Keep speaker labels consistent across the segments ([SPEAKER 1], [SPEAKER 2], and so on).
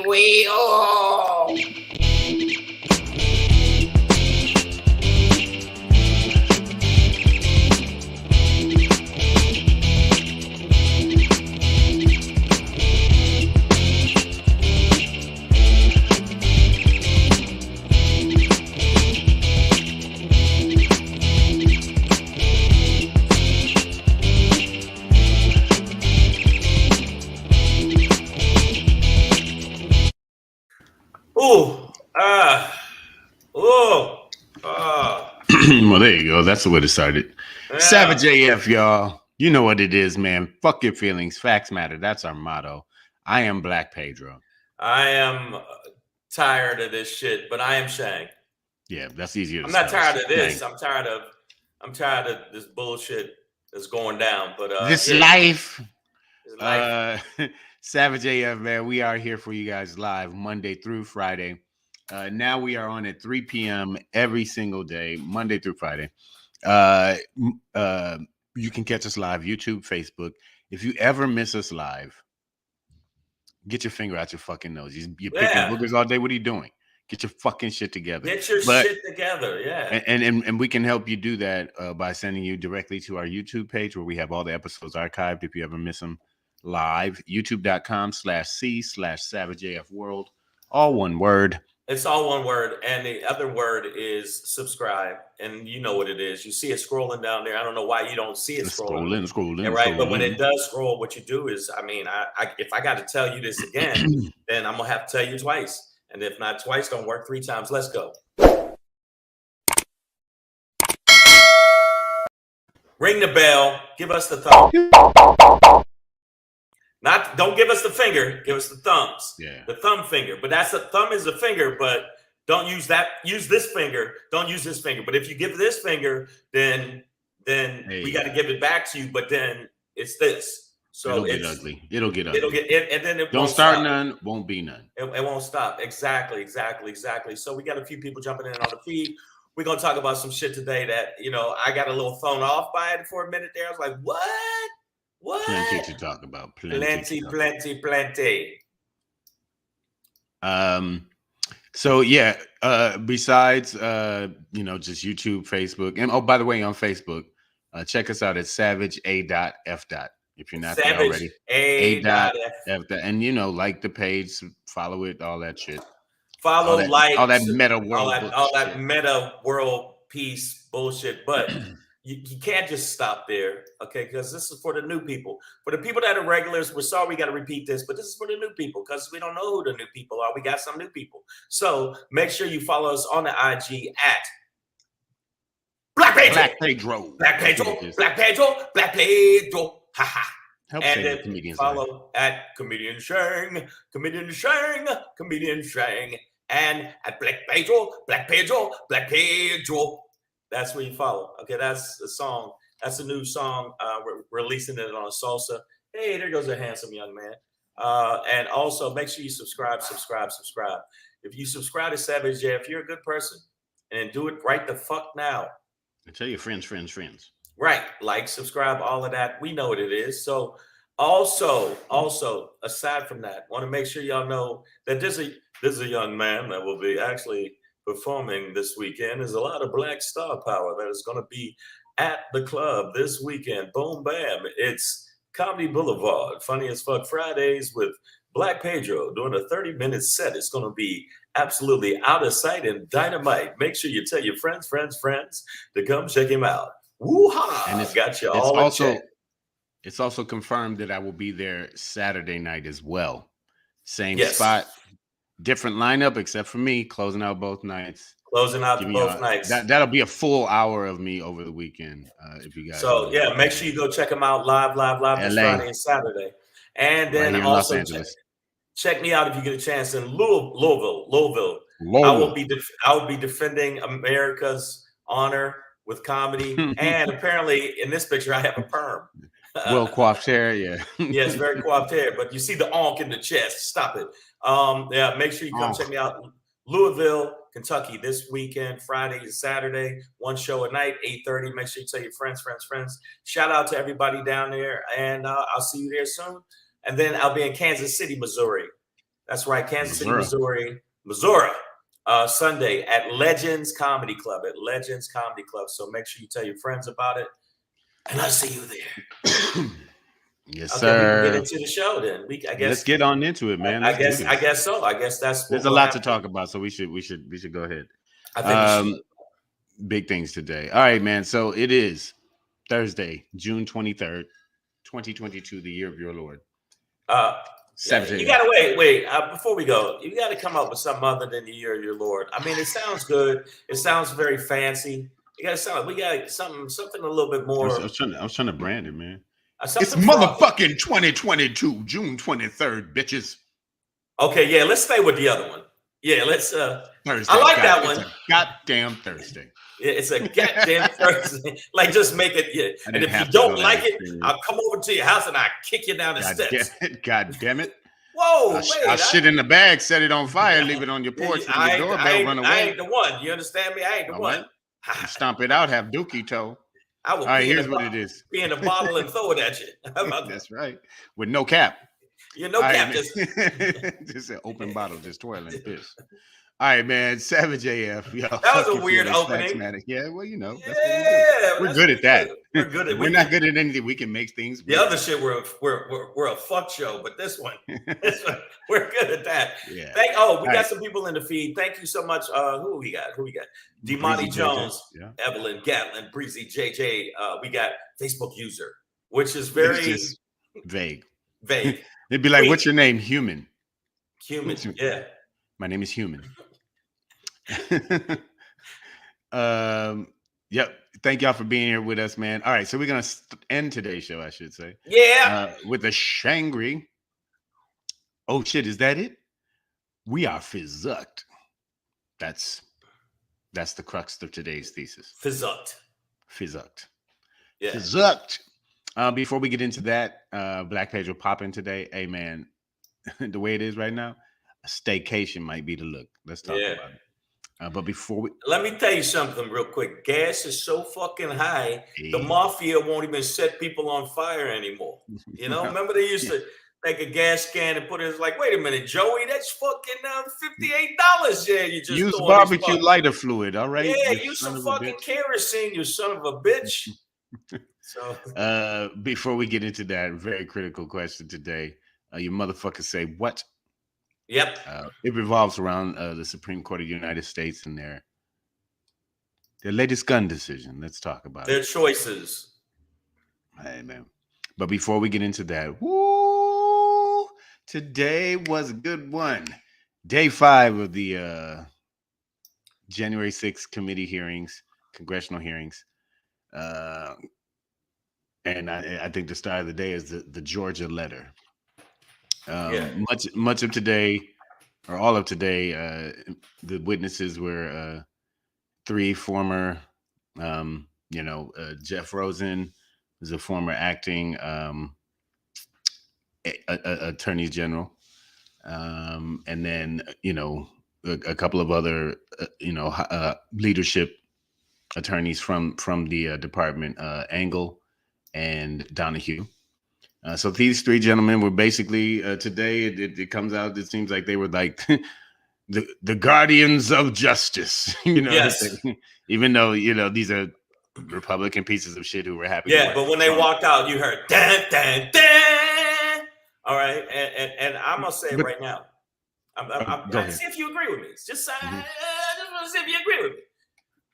[SPEAKER 1] We all.
[SPEAKER 2] Ooh, ooh, ah,
[SPEAKER 3] Well, there you go. That's the way to start it.
[SPEAKER 2] yeah.
[SPEAKER 3] Savage AF, y'all. You know what it is, man. Fuck your feelings. Facts matter. That's our motto. I am Black Pedro.
[SPEAKER 2] I am tired of this shit, but I am Shang.
[SPEAKER 3] Yeah, that's easier to
[SPEAKER 2] I'm not
[SPEAKER 3] spell.
[SPEAKER 2] tired of this.
[SPEAKER 3] Shang.
[SPEAKER 2] I'm tired of this bullshit that's going down. But
[SPEAKER 3] This
[SPEAKER 2] yeah,
[SPEAKER 3] life.
[SPEAKER 2] it's life.
[SPEAKER 3] Savage AF, man. We are here for you guys live Monday through Friday. Now we are on at 3 p.m. every single day, Monday through Friday. You can catch us live, YouTube, Facebook. If you ever miss us live, get your finger out your fucking nose. You're picking
[SPEAKER 2] Yeah.
[SPEAKER 3] boogers all day. What are you doing? Get your fucking shit together.
[SPEAKER 2] Get your shit together. Yeah.
[SPEAKER 3] And we can help you do that by sending you directly to our YouTube page where we have all the episodes archived if you ever miss them live. YouTube.com/C/SavageAFWorld. All one word.
[SPEAKER 2] It's all one word, and the other word is subscribe. And you know what it is. You see it scrolling down there. I don't know why you don't see it scrolling.
[SPEAKER 3] Scrolling.
[SPEAKER 2] Yeah, right. But when it does scroll, what you do is, I mean, if I got to tell you this again, then I'm gonna have to tell you twice. And if not twice, don't work 3 times. Let's go. Ring the bell. Give us the thumb. Don't give us the finger. Give us the thumbs.
[SPEAKER 3] Yeah.
[SPEAKER 2] The thumb finger. But that's a thumb is a finger. But don't use that. Use this finger. Don't use this finger. But if you give this finger, then we got to give it back to you. But then it's this. So
[SPEAKER 3] it'll get ugly. It'll get ugly.
[SPEAKER 2] And then it
[SPEAKER 3] don't
[SPEAKER 2] won't
[SPEAKER 3] start
[SPEAKER 2] stop.
[SPEAKER 3] none. Won't be none.
[SPEAKER 2] It won't stop. Exactly. So we got a few people jumping in on the feed. We're gonna talk about some shit today that I got a little thrown off by it for a minute there. I was like, what? What?
[SPEAKER 3] Plenty to talk about.
[SPEAKER 2] Plenty.
[SPEAKER 3] So yeah, besides just YouTube, Facebook, and oh, by the way, on Facebook, check us out at savage.a.f. If you're not there already,
[SPEAKER 2] A.F.
[SPEAKER 3] And like the page, follow it, all that shit.
[SPEAKER 2] Follow,
[SPEAKER 3] all that meta world,
[SPEAKER 2] all that meta world peace bullshit. But you can't just stop there, okay? Because this is for the new people. For the people that are regulars, we're sorry we got to repeat this, but this is for the new people because we don't know who the new people are. We got some new people. So make sure you follow us on the IG at Black Pedro. Ha ha. And then follow at Comedian Shang, and at Black Pedro. That's where you follow. Okay, that's the song. That's a new song. We're releasing it on Salsa. Hey, there goes a handsome young man. And also make sure you subscribe. If you subscribe to Savage J, if you're a good person, and do it right the fuck now.
[SPEAKER 3] And tell your friends.
[SPEAKER 2] Right. Like, subscribe, all of that. We know what it is. So also, aside from that, want to make sure y'all know that this is a young man that will be actually performing this weekend. There's a lot of black star power that is going to be at the club this weekend. Boom, bam. It's Comedy Boulevard, Funny as Fuck Fridays with Black Pedro doing a 30-minute set. It's going to be absolutely out of sight and dynamite. Make sure you tell your friends to come check him out. Woo-ha!
[SPEAKER 3] And it's
[SPEAKER 2] got you all also.
[SPEAKER 3] It's also confirmed that I will be there Saturday night as well. Same spot, different lineup, except for me closing out both nights.
[SPEAKER 2] Nights.
[SPEAKER 3] That'll be a full hour of me over the weekend. If you guys.
[SPEAKER 2] So make sure you go check them out live this Friday and Saturday, and then also check me out if you get a chance in Louisville. I will be defending America's honor with comedy, and apparently in this picture I have a perm.
[SPEAKER 3] Well coiffed hair, yeah.
[SPEAKER 2] Yes, very coiffed hair, but you see the onk in the chest. Stop it. Make sure you come check me out. Louisville, Kentucky this weekend, Friday and Saturday, one show a night, 8:30. Make sure you tell your friends. Shout out to everybody down there, and I'll see you there soon. And then I'll be in Kansas City, Missouri, That's right, Kansas City, Missouri. Sunday at Legends Comedy Club. So make sure you tell your friends about it, and I'll see you there.
[SPEAKER 3] Yes,
[SPEAKER 2] Okay,
[SPEAKER 3] sir.
[SPEAKER 2] we can get into the show then.
[SPEAKER 3] Let's get on into it, man.
[SPEAKER 2] I guess so. I guess that's.
[SPEAKER 3] There's a lot to talk about, so we should go ahead.
[SPEAKER 2] I think we should.
[SPEAKER 3] Big things today. All right, man. So it is Thursday, June 23rd, 2022, the year of your Lord.
[SPEAKER 2] You gotta wait. Before we go, you gotta come up with something other than the year of your Lord. I mean, it sounds good. It sounds very fancy. You gotta sound. We got something a little bit more.
[SPEAKER 3] I was trying to brand it, man.
[SPEAKER 2] It's
[SPEAKER 3] motherfucking 2022, June 23rd, bitches.
[SPEAKER 2] Okay, yeah. Let's stay with the other one. Yeah, let's.
[SPEAKER 3] Thursday.
[SPEAKER 2] I like that one.
[SPEAKER 3] It's a goddamn Thursday.
[SPEAKER 2] Yeah, it's a goddamn Thursday. Like, just make it. Yeah. And if you don't like it, I'll come over to your house and I'll kick you down the steps.
[SPEAKER 3] God damn it.
[SPEAKER 2] Whoa,
[SPEAKER 3] I'll shit in the bag, set it on fire, leave it on your porch, and your doorbell run away.
[SPEAKER 2] I ain't the one. You understand me? I ain't the one.
[SPEAKER 3] You stomp it out, have dookie toe.
[SPEAKER 2] All
[SPEAKER 3] right, here's what it is.
[SPEAKER 2] Be in a bottle and throw it at you.
[SPEAKER 3] That's right. With no cap.
[SPEAKER 2] Yeah, no cap.
[SPEAKER 3] Just an open bottle, just twirling piss. All right, man. Savage AF. Yo,
[SPEAKER 2] that was a weird opening.
[SPEAKER 3] Yeah, well, you know.
[SPEAKER 2] Yeah,
[SPEAKER 3] we're good at that.
[SPEAKER 2] We're good at.
[SPEAKER 3] We're not good at anything. We can make things.
[SPEAKER 2] The other shit, we're a fuck show, but this one, we're good at that.
[SPEAKER 3] Yeah.
[SPEAKER 2] We got some people in the feed. Thank you so much. Who we got? Demonte Jones, Evelyn Gatlin, Breezy JJ. We got Facebook user, which is very
[SPEAKER 3] vague.
[SPEAKER 2] It'd
[SPEAKER 3] be like, what's your name? Human.
[SPEAKER 2] Yeah.
[SPEAKER 3] My name is Human. Yep. Thank y'all for being here with us, man. All right, so we're gonna end today's show, I should say.
[SPEAKER 2] Yeah.
[SPEAKER 3] With a Shangry. Oh shit, is that it? We are fizzucked. That's the crux of today's thesis.
[SPEAKER 2] Fizzucked.
[SPEAKER 3] Yeah. Fizzucked. Before we get into that, Black Pedro Poppin today. Hey man, the way it is right now, a staycation might be the look. Let's talk about it. But before
[SPEAKER 2] let me tell you something real quick. Gas is so fucking high, the mafia won't even set people on fire anymore. You know, remember they used to take a gas can and put it. It's like, wait a minute, Joey, that's fucking $58. Yeah, you just
[SPEAKER 3] use barbecue lighter fluid. All right.
[SPEAKER 2] Yeah, use some fucking kerosene, you son of a bitch.
[SPEAKER 3] So, before we get into that very critical question today, your motherfuckers say what?
[SPEAKER 2] Yep.
[SPEAKER 3] It revolves around the Supreme Court of the United States and their latest gun decision. Let's talk about
[SPEAKER 2] their choices.
[SPEAKER 3] Hey, man. But before we get into that, woo, today was a good one. Day 5 of the January 6th committee hearings, congressional hearings. And I think the start of the day is the Georgia letter. Much of today, or all of today, the witnesses were 3 former, Jeff Rosen is a former acting attorney general, and then a couple of other leadership attorneys from the department, Engel and Donahue. So these 3 gentlemen were basically today. It comes out. It seems like they were like the guardians of justice.
[SPEAKER 2] Yes.
[SPEAKER 3] Even though these are Republican pieces of shit who were happy.
[SPEAKER 2] Yeah, but when they walked out, you heard dan dan dan. All right, and I'm gonna say it right now. I'm see if you agree with me. It's just I just want to see if you agree with me.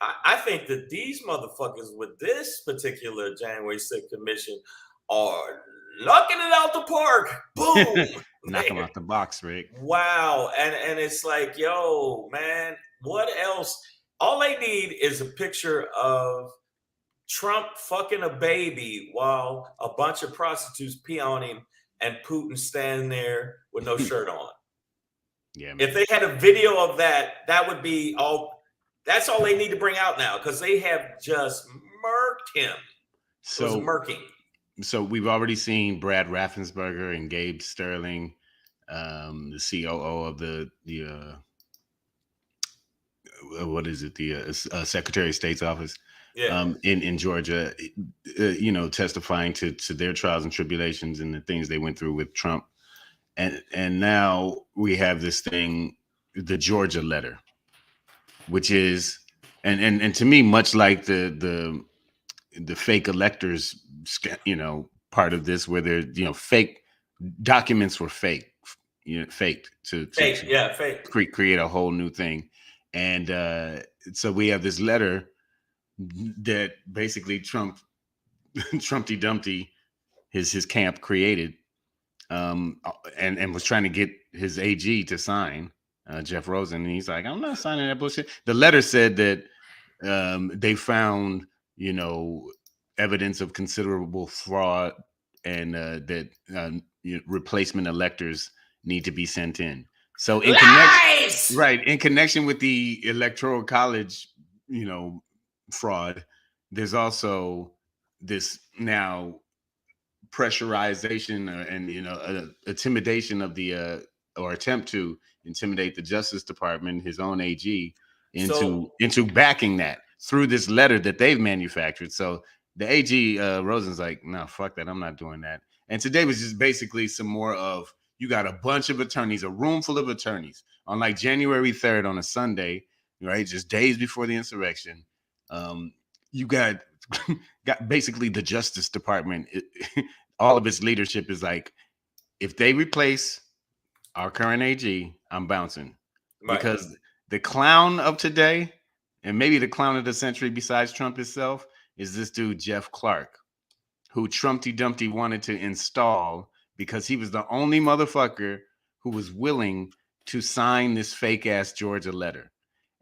[SPEAKER 2] I think that these motherfuckers with this particular January 6th commission are knocking it out the park. Boom.
[SPEAKER 3] Knock them out the box, Rick.
[SPEAKER 2] Wow. And it's like, yo, man, what else? All they need is a picture of Trump fucking a baby while a bunch of prostitutes pee on him and Putin standing there with no shirt on.
[SPEAKER 3] Yeah. Man.
[SPEAKER 2] If they had a video of that, that would be all. That's all they need to bring out now, because they have just murked him. So murking.
[SPEAKER 3] So we've already seen Brad Raffensperger and Gabe Sterling, the COO of the what is it? The Secretary of State's office in Georgia, testifying to their trials and tribulations and the things they went through with Trump. and now we have this thing, the Georgia letter, which is and to me, much like the fake electors, part of this, where they're fake documents were fake, faked to
[SPEAKER 2] Fake, yeah, fake.
[SPEAKER 3] create a whole new thing, and so we have this letter that basically Trumpty Dumpty, his camp created, and was trying to get his AG to sign, Jeff Rosen, and he's like, I'm not signing that bullshit. The letter said that they found, evidence of considerable fraud, and that replacement electors need to be sent in. So in connection with the Electoral College, fraud, there's also this now pressurization and intimidation of the or attempt to intimidate the Justice Department, his own AG, into backing that through this letter that they've manufactured. So the AG Rosen's like, no, fuck that, I'm not doing that. And today was just basically some more of, you got a bunch of attorneys, a room full of attorneys on like January 3rd on a Sunday, right, just days before the insurrection. You got basically the Justice Department, all of its leadership is like, if they replace our current AG, I'm bouncing. Right. Because the clown of today, and maybe the clown of the century besides Trump himself, is this dude, Jeff Clark, who Trumpty Dumpty wanted to install because he was the only motherfucker who was willing to sign this fake ass Georgia letter.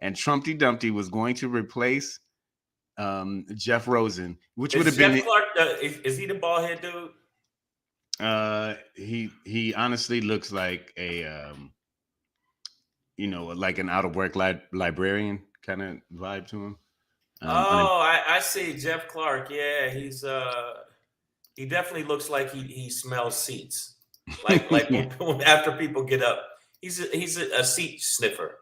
[SPEAKER 3] And Trumpty Dumpty was going to replace Jeff Rosen, which would have been
[SPEAKER 2] Jeff Clark. Is he the bald head
[SPEAKER 3] dude? He honestly looks like a like an out of work librarian kind of vibe to him.
[SPEAKER 2] I see Jeff Clark. Yeah, he's he definitely looks like he smells seats. Like when after people get up, he's a seat sniffer.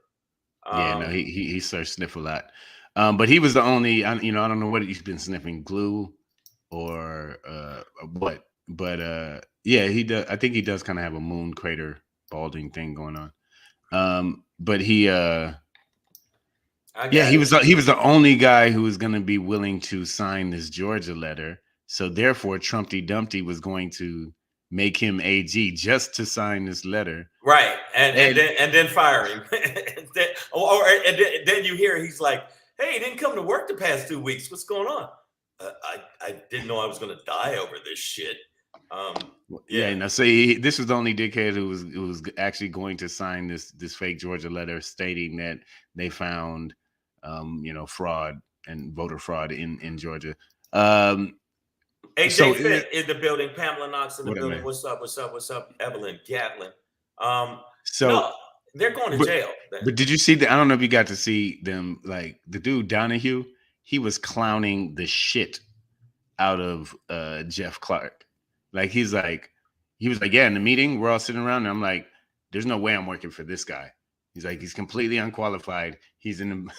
[SPEAKER 3] He starts sniff a lot. But he was the only, I don't know what he's been sniffing, glue or what, but yeah, he does. I think he does kind of have a moon crater balding thing going on. But he he was the only guy who was going to be willing to sign this Georgia letter. So therefore, Trumpty Dumpty was going to make him AG just to sign this letter,
[SPEAKER 2] right? And then fire him. then you hear he's like, hey, he didn't come to work the past 2 weeks. What's going on? I didn't know I was going to die over this shit.
[SPEAKER 3] So this was the only dickhead who was actually going to sign this fake Georgia letter stating that they found, fraud and voter fraud in Georgia.
[SPEAKER 2] AJ Fit in the building. Pamela Knox in the building. What's up? Evelyn Gatlin. They're going to jail.
[SPEAKER 3] But did you see I don't know if you got to see them, like the dude Donahue, he was clowning the shit out of Jeff Clark. Like he was like, yeah, in the meeting, we're all sitting around and I'm like, there's no way I'm working for this guy. He's like, he's completely unqualified. He's in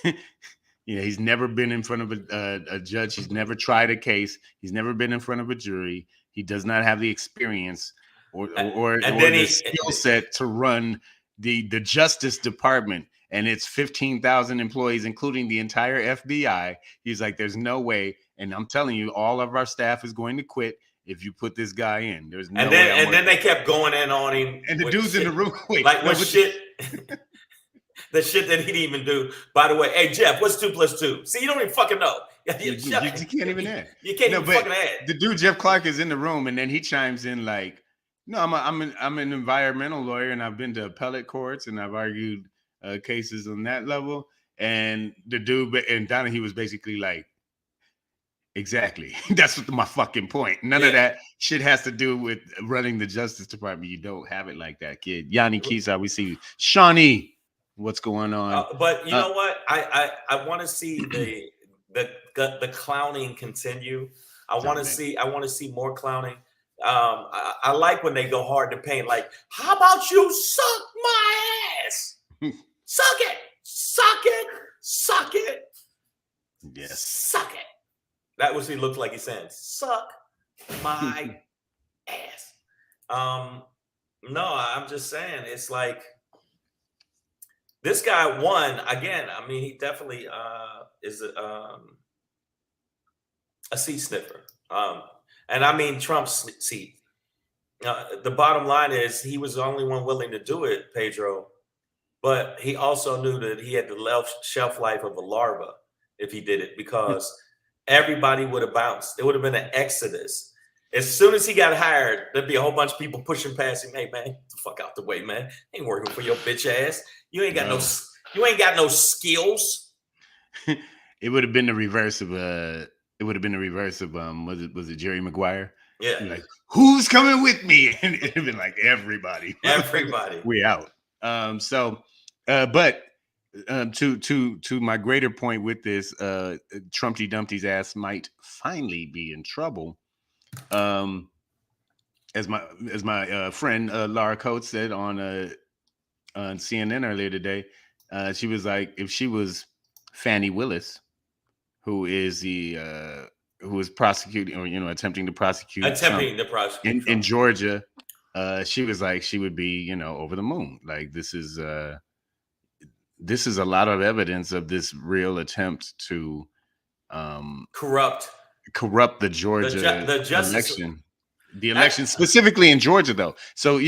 [SPEAKER 3] he's never been in front of a judge. He's never tried a case. He's never been in front of a jury. He does not have the experience or the skill set to run the Justice Department and its 15,000 employees, including the entire FBI. He's like, there's no way. And I'm telling you, all of our staff is going to quit if you put this guy in. There's no way.
[SPEAKER 2] And then they kept going in on him.
[SPEAKER 3] And the dude's in the room.
[SPEAKER 2] Shit. The shit that he didn't even do. By the way, hey Jeff, what's 2 + 2? See, you don't even fucking know.
[SPEAKER 3] You can't even add.
[SPEAKER 2] You can't even fucking add.
[SPEAKER 3] The dude Jeff Clark is in the room, and then he chimes in like, "No, I'm an environmental lawyer, and I've been to appellate courts, and I've argued cases on that level." And the dude and Donahue was basically like, "Exactly. That's my fucking point. None of that shit has to do with running the Justice Department. You don't have it like that, kid." Yanni Kisa, we see you. Shawnee. What's going on?
[SPEAKER 2] But you know what? I want to see the clowning continue. I want to see more clowning. I like when they go hard to paint. Like, how about you suck my ass? Suck it.
[SPEAKER 3] Yes,
[SPEAKER 2] suck it. That was what he looked like. He's saying, "Suck my ass." No, I'm just saying it's like this guy won again. I mean, he definitely is a seat sniffer. And I mean Trump's seat. The bottom line is he was the only one willing to do it, Pedro. But he also knew that he had the shelf life of a larva if he did it, because everybody would have bounced. There would have been an exodus. As soon as he got hired, there'd be a whole bunch of people pushing past him. Hey man, get the fuck out the way, man. Ain't working for your bitch ass. You ain't got no skills.
[SPEAKER 3] It would have been the reverse of it would have been the reverse of was it Jerry Maguire?
[SPEAKER 2] Yeah.
[SPEAKER 3] Like, who's coming with me? And it'd have been like everybody.
[SPEAKER 2] Everybody.
[SPEAKER 3] We out. But to my greater point with this, Trumpty Dumpty's ass might finally be in trouble. As my friend Laura Coates said on CNN earlier today, she was like, if she was Fannie Willis, who is prosecuting, or attempting to prosecute in Georgia, she was like, she would be over the moon. Like, this is a lot of evidence of this real attempt to corrupt the Georgia election. The election specifically in Georgia, though. So,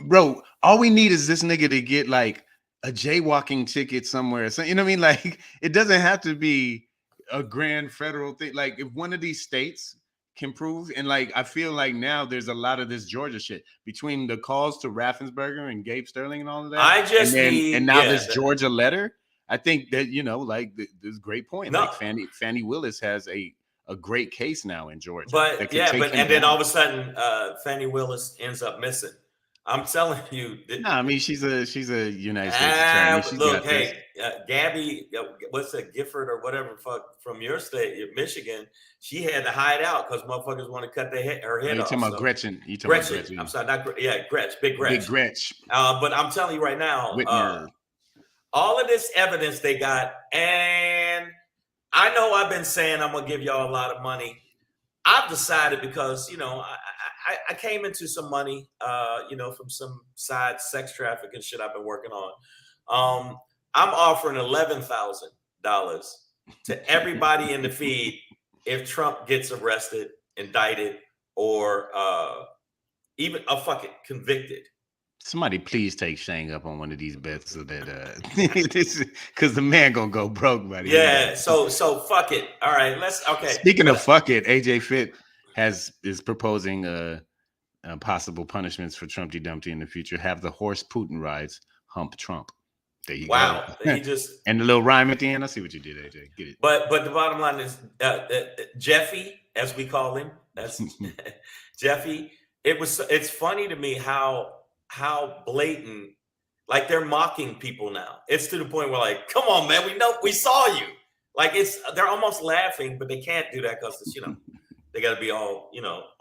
[SPEAKER 3] bro, all we need is this nigga to get like a jaywalking ticket somewhere. So, you know what I mean? Like, it doesn't have to be a grand federal thing. Like, if one of these states can prove, and like, I feel like now there's a lot of this Georgia shit between the calls to Raffensperger and Gabe Sterling and all of that. This Georgia letter. I think that, like, this great point. No. Like, Fannie Willis has a great case now in Georgia.
[SPEAKER 2] But then all of a sudden, Fannie Willis ends up missing. I'm telling you.
[SPEAKER 3] I mean, she's a United States attorney.
[SPEAKER 2] Look, hey, Gabby, what's that, Gifford or whatever, fuck, from your state, Michigan, she had to hide out because motherfuckers want to cut her head off.
[SPEAKER 3] You're talking about Gretchen. Gretchen.
[SPEAKER 2] I'm sorry, not Gretch, Big Gretch.
[SPEAKER 3] Big Gretch.
[SPEAKER 2] But I'm telling you right now, all of this evidence they got, and I know I've been saying I'm gonna give y'all a lot of money. I've decided, because I came into some money, from some side sex trafficking shit I've been working on. I'm offering $11,000 to everybody in the feed if Trump gets arrested, indicted, or even convicted.
[SPEAKER 3] Somebody please take Shang up on one of these bets so that because the man gonna go broke, buddy.
[SPEAKER 2] Yeah, so fuck it. All right, okay.
[SPEAKER 3] Speaking of fuck it, AJ Fitt is proposing possible punishments for Trumpty Dumpty in the future. Have the horse Putin rides hump Trump. There you go.
[SPEAKER 2] He just
[SPEAKER 3] and the little rhyme at the end. I see what you did, AJ. Get it.
[SPEAKER 2] But the bottom line is Jeffy, as we call him, that's Jeffy. It's funny to me how blatant, like, they're mocking people now. It's to the point where, like, come on, man, we saw you. Like, they're almost laughing, but they can't do that because they got to be all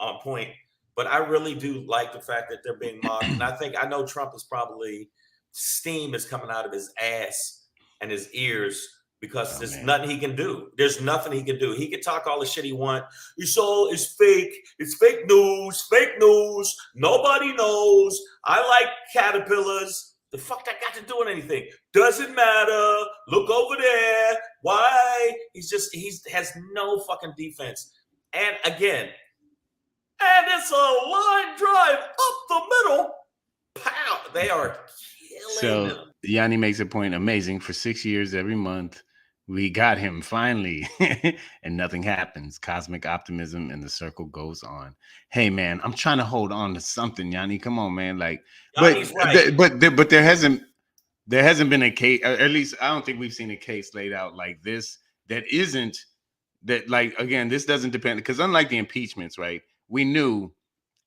[SPEAKER 2] on point. But I really do like the fact that they're being mocked, and I know Trump is probably, steam is coming out of his ass and his ears because there's nothing he can do. There's nothing he can do. He can talk all the shit he wants. It's fake. It's fake news. Fake news. Nobody knows. I like caterpillars. The fuck that got to do with anything? Doesn't matter. Look over there. Why? He has no fucking defense. And again, and it's a line drive up the middle. Pow! They are killing them.
[SPEAKER 3] Yanni makes a point. Amazing. For 6 years, every month, we got him finally, and nothing happens. Cosmic optimism, and the circle goes on. Hey, man, I'm trying to hold on to something, Yanni. Come on, man. Like, but there hasn't been a case. At least I don't think we've seen a case laid out like this. That isn't that. Like, again, this doesn't depend, because unlike the impeachments, right? We knew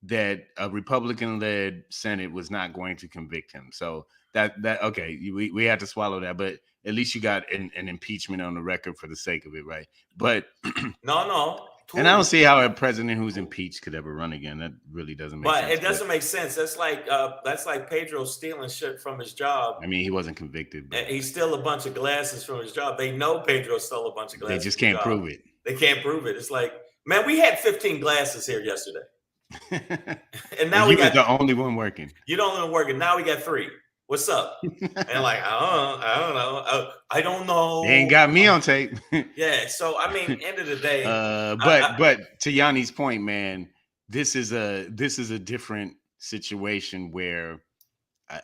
[SPEAKER 3] that a Republican-led Senate was not going to convict him. So that okay, we had to swallow that, but at least you got an impeachment on the record for the sake of it, right? But
[SPEAKER 2] no.
[SPEAKER 3] And I don't see how a president who's impeached could ever run again. That really doesn't make sense.
[SPEAKER 2] But it doesn't make sense. That's like Pedro stealing shit from his job.
[SPEAKER 3] I mean, he wasn't convicted. But
[SPEAKER 2] he stole a bunch of glasses from his job. They know Pedro stole a bunch of glasses.
[SPEAKER 3] They just can't prove it.
[SPEAKER 2] They can't prove it. It's like, man, we had 15 glasses here yesterday. And now we got
[SPEAKER 3] the only one working.
[SPEAKER 2] You're the only one working. Now we got 3. What's up? And like, I don't know.
[SPEAKER 3] They ain't got me on tape.
[SPEAKER 2] Yeah. So I mean, end of the day.
[SPEAKER 3] But to Yanni's point, man, this is a different situation where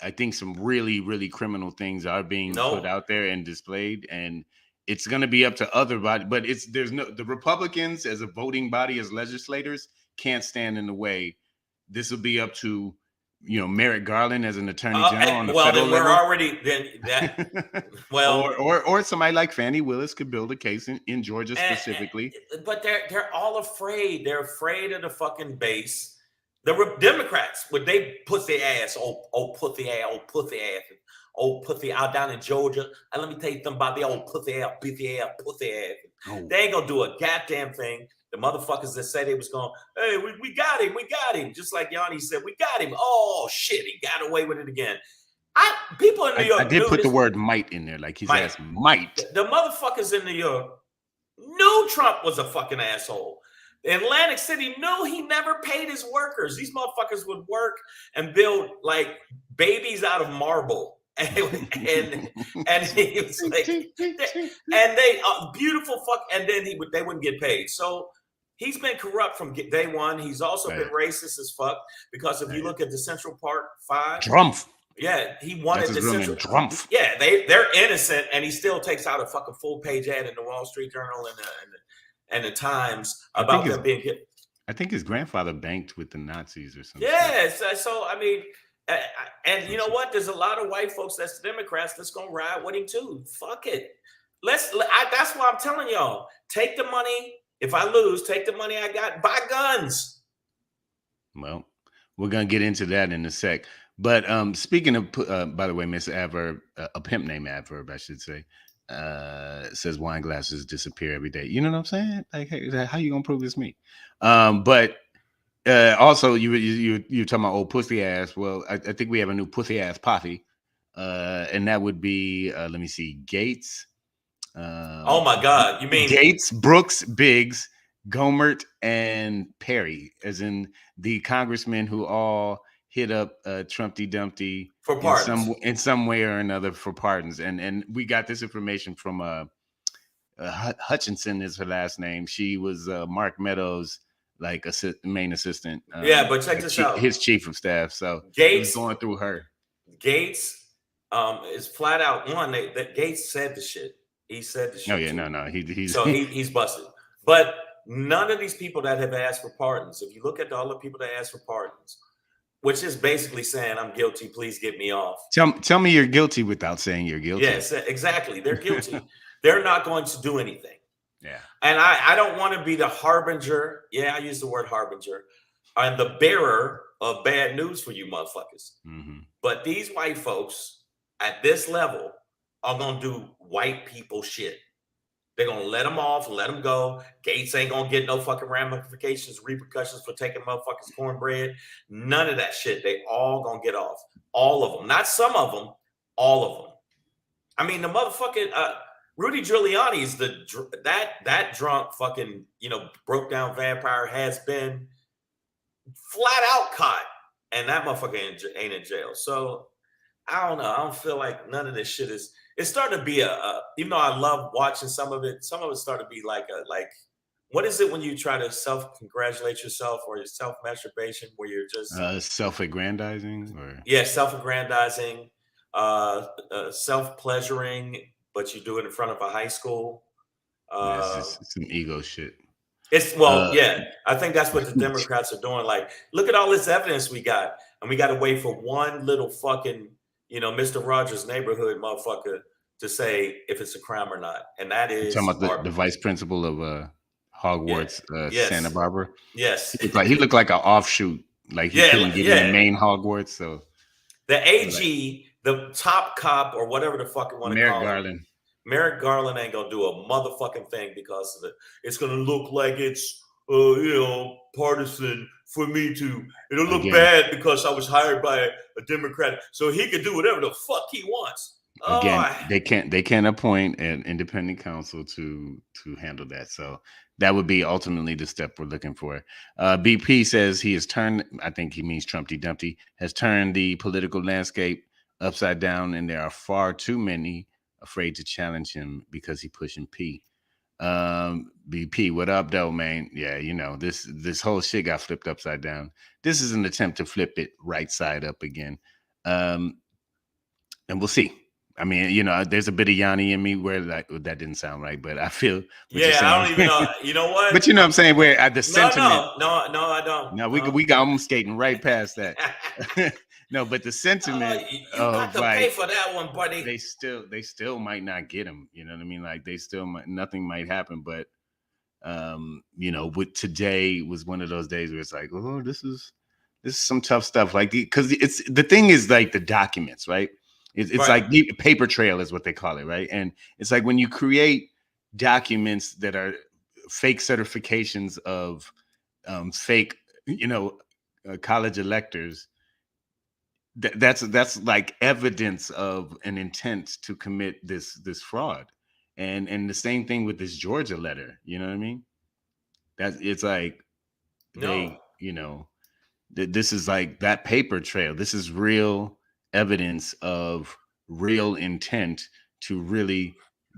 [SPEAKER 3] I think some really, really criminal things are being put out there and displayed, and it's going to be up to other body. But the Republicans as a voting body, as legislators, can't stand in the way. This will be up to Merrick Garland as an attorney general on the federal level. Or somebody like Fannie Willis could build a case in Georgia specifically.
[SPEAKER 2] But they're all afraid. They're afraid of the fucking base. The Democrats, would they put their ass, put the out down in Georgia. And let me tell you something about the old put the ass. They ain't gonna do a goddamn thing. The motherfuckers that said they was going, hey, we got him. Just like Yanni said, we got him. Oh shit, he got away with it again. People in New York.
[SPEAKER 3] I did put the word might in there, like his ass might.
[SPEAKER 2] The motherfuckers in New York knew Trump was a fucking asshole. Atlantic City knew he never paid his workers. These motherfuckers would work and build like babies out of marble. And he was like, and they beautiful fuck, and then they wouldn't get paid. So he's been corrupt from day one. He's also been racist as fuck, because if you look at the Central Park 5,
[SPEAKER 3] Trump.
[SPEAKER 2] Yeah, he wanted the Central.
[SPEAKER 3] Trump.
[SPEAKER 2] Yeah, they're innocent, and he still takes out a fucking full page ad in the Wall Street Journal and the Times about them being hit.
[SPEAKER 3] I think his grandfather banked with the Nazis or something.
[SPEAKER 2] Yes, so I mean. And you know what? There's a lot of white folks that's Democrats that's gonna ride with him too. Fuck it. That's why I'm telling y'all. Take the money. If I lose, take the money I got. Buy guns.
[SPEAKER 3] Well, we're gonna get into that in a sec. But speaking of, by the way, Miss Adverb, a pimp named Adverb, I should say, says wine glasses disappear every day. You know what I'm saying? Like, hey, how you gonna prove it's me? But. Also, you talking about old pussy ass. Well, I think we have a new pussy ass potty, and that would be let me see, Gates.
[SPEAKER 2] Oh my God, you mean
[SPEAKER 3] Gates, Brooks, Biggs, Gomert, and Perry, as in the congressmen who all hit up Trumpty Dumpty
[SPEAKER 2] for pardons
[SPEAKER 3] in some way or another for pardons. And we got this information from Hutchinson is her last name. She was Mark Meadows' like main assistant.
[SPEAKER 2] But check this out.
[SPEAKER 3] His chief of staff. So
[SPEAKER 2] Gates
[SPEAKER 3] going through her.
[SPEAKER 2] Gates is flat out one that Gates said the shit. He said the shit.
[SPEAKER 3] Oh yeah, no.
[SPEAKER 2] He's busted. But none of these people that have asked for pardons, if you look at all the people that asked for pardons, which is basically saying I'm guilty, please get me off.
[SPEAKER 3] Tell me you're guilty without saying you're guilty.
[SPEAKER 2] Yes, exactly. They're guilty. They're not going to do anything.
[SPEAKER 3] Yeah.
[SPEAKER 2] And I don't want to be the harbinger. Yeah, I use the word harbinger. I'm the bearer of bad news for you motherfuckers.
[SPEAKER 3] Mm-hmm.
[SPEAKER 2] But these white folks at this level are going to do white people shit. They're going to let them off, let them go. Gates ain't going to get no fucking repercussions for taking motherfuckers cornbread. None of that shit. They all going to get off. All of them. Not some of them. All of them. I mean, the motherfucking... Rudy Giuliani's that drunk fucking, broke down vampire has been flat out caught, and that motherfucker ain't in jail. So I don't know. I don't feel like none of this shit is. It's starting to be even though I love watching some of it started to be like what is it when you try to self-congratulate yourself or self-masturbation where you're just
[SPEAKER 3] self-aggrandizing or
[SPEAKER 2] self-aggrandizing, self-pleasuring. But you do it in front of a high school.
[SPEAKER 3] It's some ego shit.
[SPEAKER 2] I think that's what the Democrats are doing. Like, look at all this evidence we got. And we got to wait for one little fucking, Mr. Rogers' neighborhood motherfucker to say if it's a crime or not. And that is...
[SPEAKER 3] You're talking about the vice principal of Hogwarts,
[SPEAKER 2] yes.
[SPEAKER 3] Santa Barbara?
[SPEAKER 2] Yes.
[SPEAKER 3] He looked like an offshoot. Like he couldn't get in the main Hogwarts. So
[SPEAKER 2] the AG... The top cop or whatever the fuck you want to call him. Merrick Garland ain't gonna do a motherfucking thing because of it. It's gonna look like it's partisan for me to. It'll look bad because I was hired by a Democrat, so he can do whatever the fuck he wants.
[SPEAKER 3] Again, they can't appoint an independent counsel to handle that. So that would be ultimately the step we're looking for. BP says he has turned, I think he means Trumpty Dumpty, has turned the political landscape upside down, and there are far too many afraid to challenge him because he pushing P. BP, what up, though, man? Yeah, you know, this whole shit got flipped upside down. This is an attempt to flip it right side up again. And we'll see. I mean, you know, there's a bit of Yanni in me where that didn't sound right, but I feel.
[SPEAKER 2] Yeah, I don't even know. You know what?
[SPEAKER 3] But you know what I'm saying? Where the sentiment.
[SPEAKER 2] No, I don't.
[SPEAKER 3] No, we got almost skating right past that. No, but the sentiment.
[SPEAKER 2] You got to pay for that one, buddy.
[SPEAKER 3] They still might not get him. You know what I mean? Like they still might, nothing might happen. But you know, with today was one of those days where it's like, oh, this is some tough stuff. Like because it's the thing is like the documents, right? It's right. Like the paper trail is what they call it, right? And it's like when you create documents that are fake certifications of fake, you know, college electors. That's like evidence of an intent to commit this fraud, and the same thing with this Georgia letter. You know what I mean? That it's like they, you know, this is like that paper trail. This is real evidence of real intent to really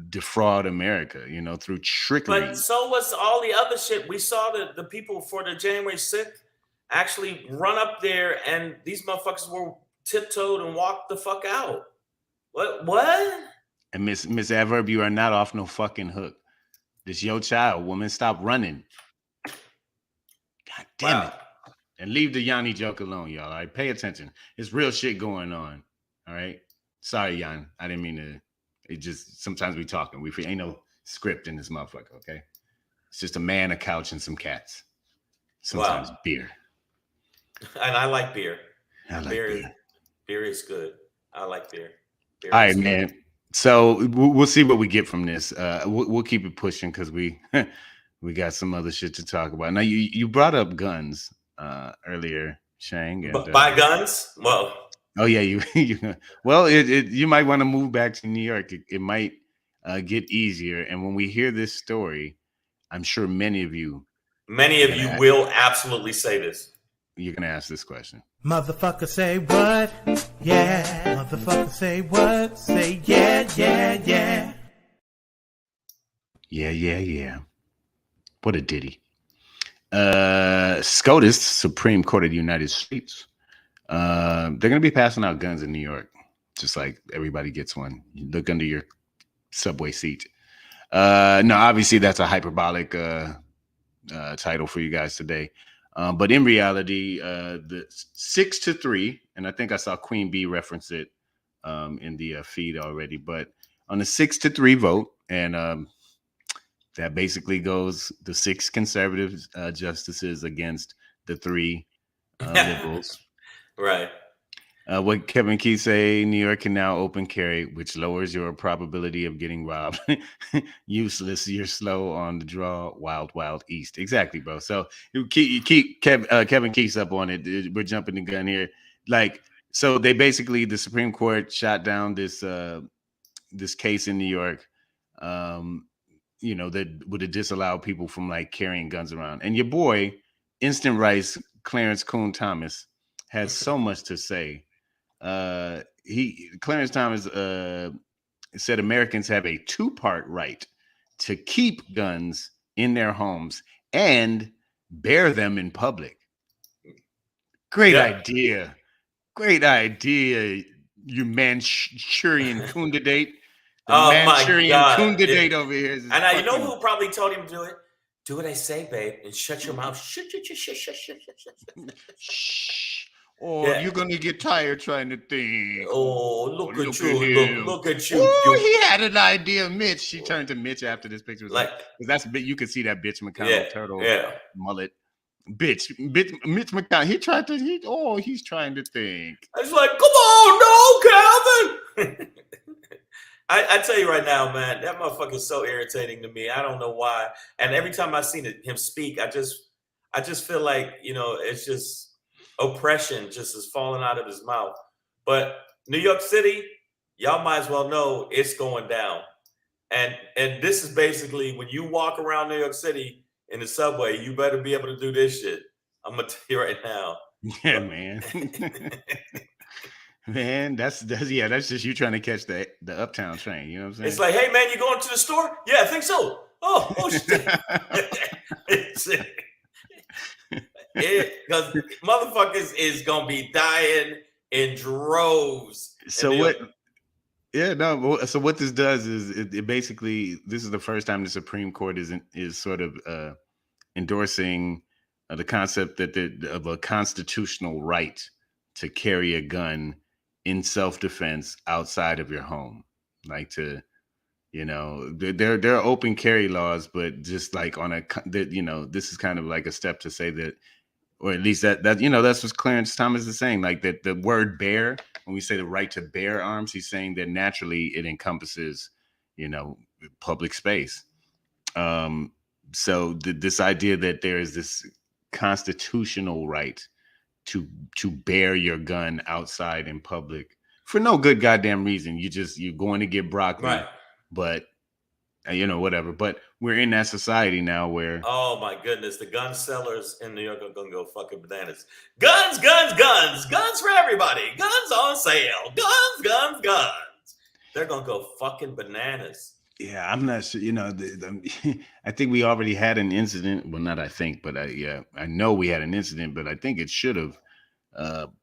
[SPEAKER 3] defraud America, you know, through trickery.
[SPEAKER 2] But so was all the other shit. We saw the people for the January 6th actually run up there, and these motherfuckers were tiptoed and walked the fuck out. What?
[SPEAKER 3] And Miss Adverb, you are not off no fucking hook. This your child, woman. Stop running. God damn it. And leave the Yanni joke alone, y'all. All right, pay attention. It's real shit going on. All right. Sorry, Yan. I didn't mean to. It just sometimes we talking. We ain't no script in this motherfucker. Okay. It's just a man, a couch, and some cats. Sometimes beer.
[SPEAKER 2] And I like beer.
[SPEAKER 3] I like beer.
[SPEAKER 2] Beer is good. I like beer.
[SPEAKER 3] All right, man. So we'll see what we get from this. We'll keep it pushing because we got some other shit to talk about. Now you brought up guns earlier, Shang. And,
[SPEAKER 2] buy guns? Well.
[SPEAKER 3] Oh yeah, you well, you might want to move back to New York. It might get easier. And when we hear this story, I'm sure many of you
[SPEAKER 2] will absolutely say this.
[SPEAKER 3] You're gonna ask this question.
[SPEAKER 4] Motherfucker say what? Yeah. Motherfucker say what? Say yeah, yeah, yeah.
[SPEAKER 3] Yeah, yeah, yeah. What a ditty. SCOTUS, Supreme Court of the United States. They're gonna be passing out guns in New York, just like everybody gets one. You look under your subway seat. No, obviously that's a hyperbolic title for you guys today. But in reality, the 6-3, and I think I saw Queen Bee reference it in the feed already. But on the 6-3 vote, and that basically goes the 6 conservative justices against the 3 liberals.
[SPEAKER 2] Right.
[SPEAKER 3] What Kevin Key say, New York can now open carry, which lowers your probability of getting robbed. Useless, you're slow on the draw. Wild, wild east. Exactly, bro. So you keep Kevin Keith's up on it. We're jumping the gun here. Like, so they basically, the Supreme Court shot down this this case in New York, you know, that would have disallowed people from like carrying guns around. And your boy, Instant Rice, Clarence Thomas, had so much to say. Clarence Thomas said Americans have a 2-part right to keep guns in their homes and bear them in public. Great idea. Great idea, you Manchurian candidate. Manchurian candidate over here.
[SPEAKER 2] And you know who probably told him to do it? Do what I say, babe, and shut your mouth.
[SPEAKER 3] Shh. Or you're gonna get tired trying to think.
[SPEAKER 2] Oh, look at you! Look at you!
[SPEAKER 3] Oh, he had an idea, Mitch. She turned to Mitch after this picture was
[SPEAKER 2] like
[SPEAKER 3] that's you could see that bitch McConnell turtle mullet. Bitch, Mitch McConnell. He's trying to think.
[SPEAKER 2] It's like, come on, no, Calvin. I tell you right now, man, that motherfucker is so irritating to me. I don't know why. And every time I seen him speak, I just feel like, you know, it's just oppression just is falling out of his mouth. But New York City, y'all might as well know it's going down. And this is basically when you walk around New York City, in the subway, you better be able to do this shit. I'm gonna tell you right now.
[SPEAKER 3] Yeah, man. Man, that's just you trying to catch the uptown train. You know what I'm saying?
[SPEAKER 2] It's like, hey man, you going to the store? Yeah, I think so. Oh shit. Because motherfuckers is gonna be dying in droves.
[SPEAKER 3] So what? Yeah, no. So what this does is it basically, this is the first time the Supreme Court is sort of endorsing the concept of a constitutional right to carry a gun in self-defense outside of your home, like to, there are open carry laws, but just like this is kind of like a step to say that, or at least that that's what Clarence Thomas is saying, like that the word bear, when we say the right to bear arms, he's saying that naturally it encompasses, public space. So this idea that there is this constitutional right to bear your gun outside in public for no good goddamn reason. You're going to get broccoli,
[SPEAKER 2] right?
[SPEAKER 3] But whatever. But we're in that society now where,
[SPEAKER 2] oh my goodness, the gun sellers in New York are gonna go fucking bananas. Guns, guns, guns, guns for everybody. Guns on sale. Guns, guns, guns. They're gonna go fucking bananas.
[SPEAKER 3] Yeah, I'm not sure. I think we already had an incident. Well, not I think, but I know we had an incident. But I think it should have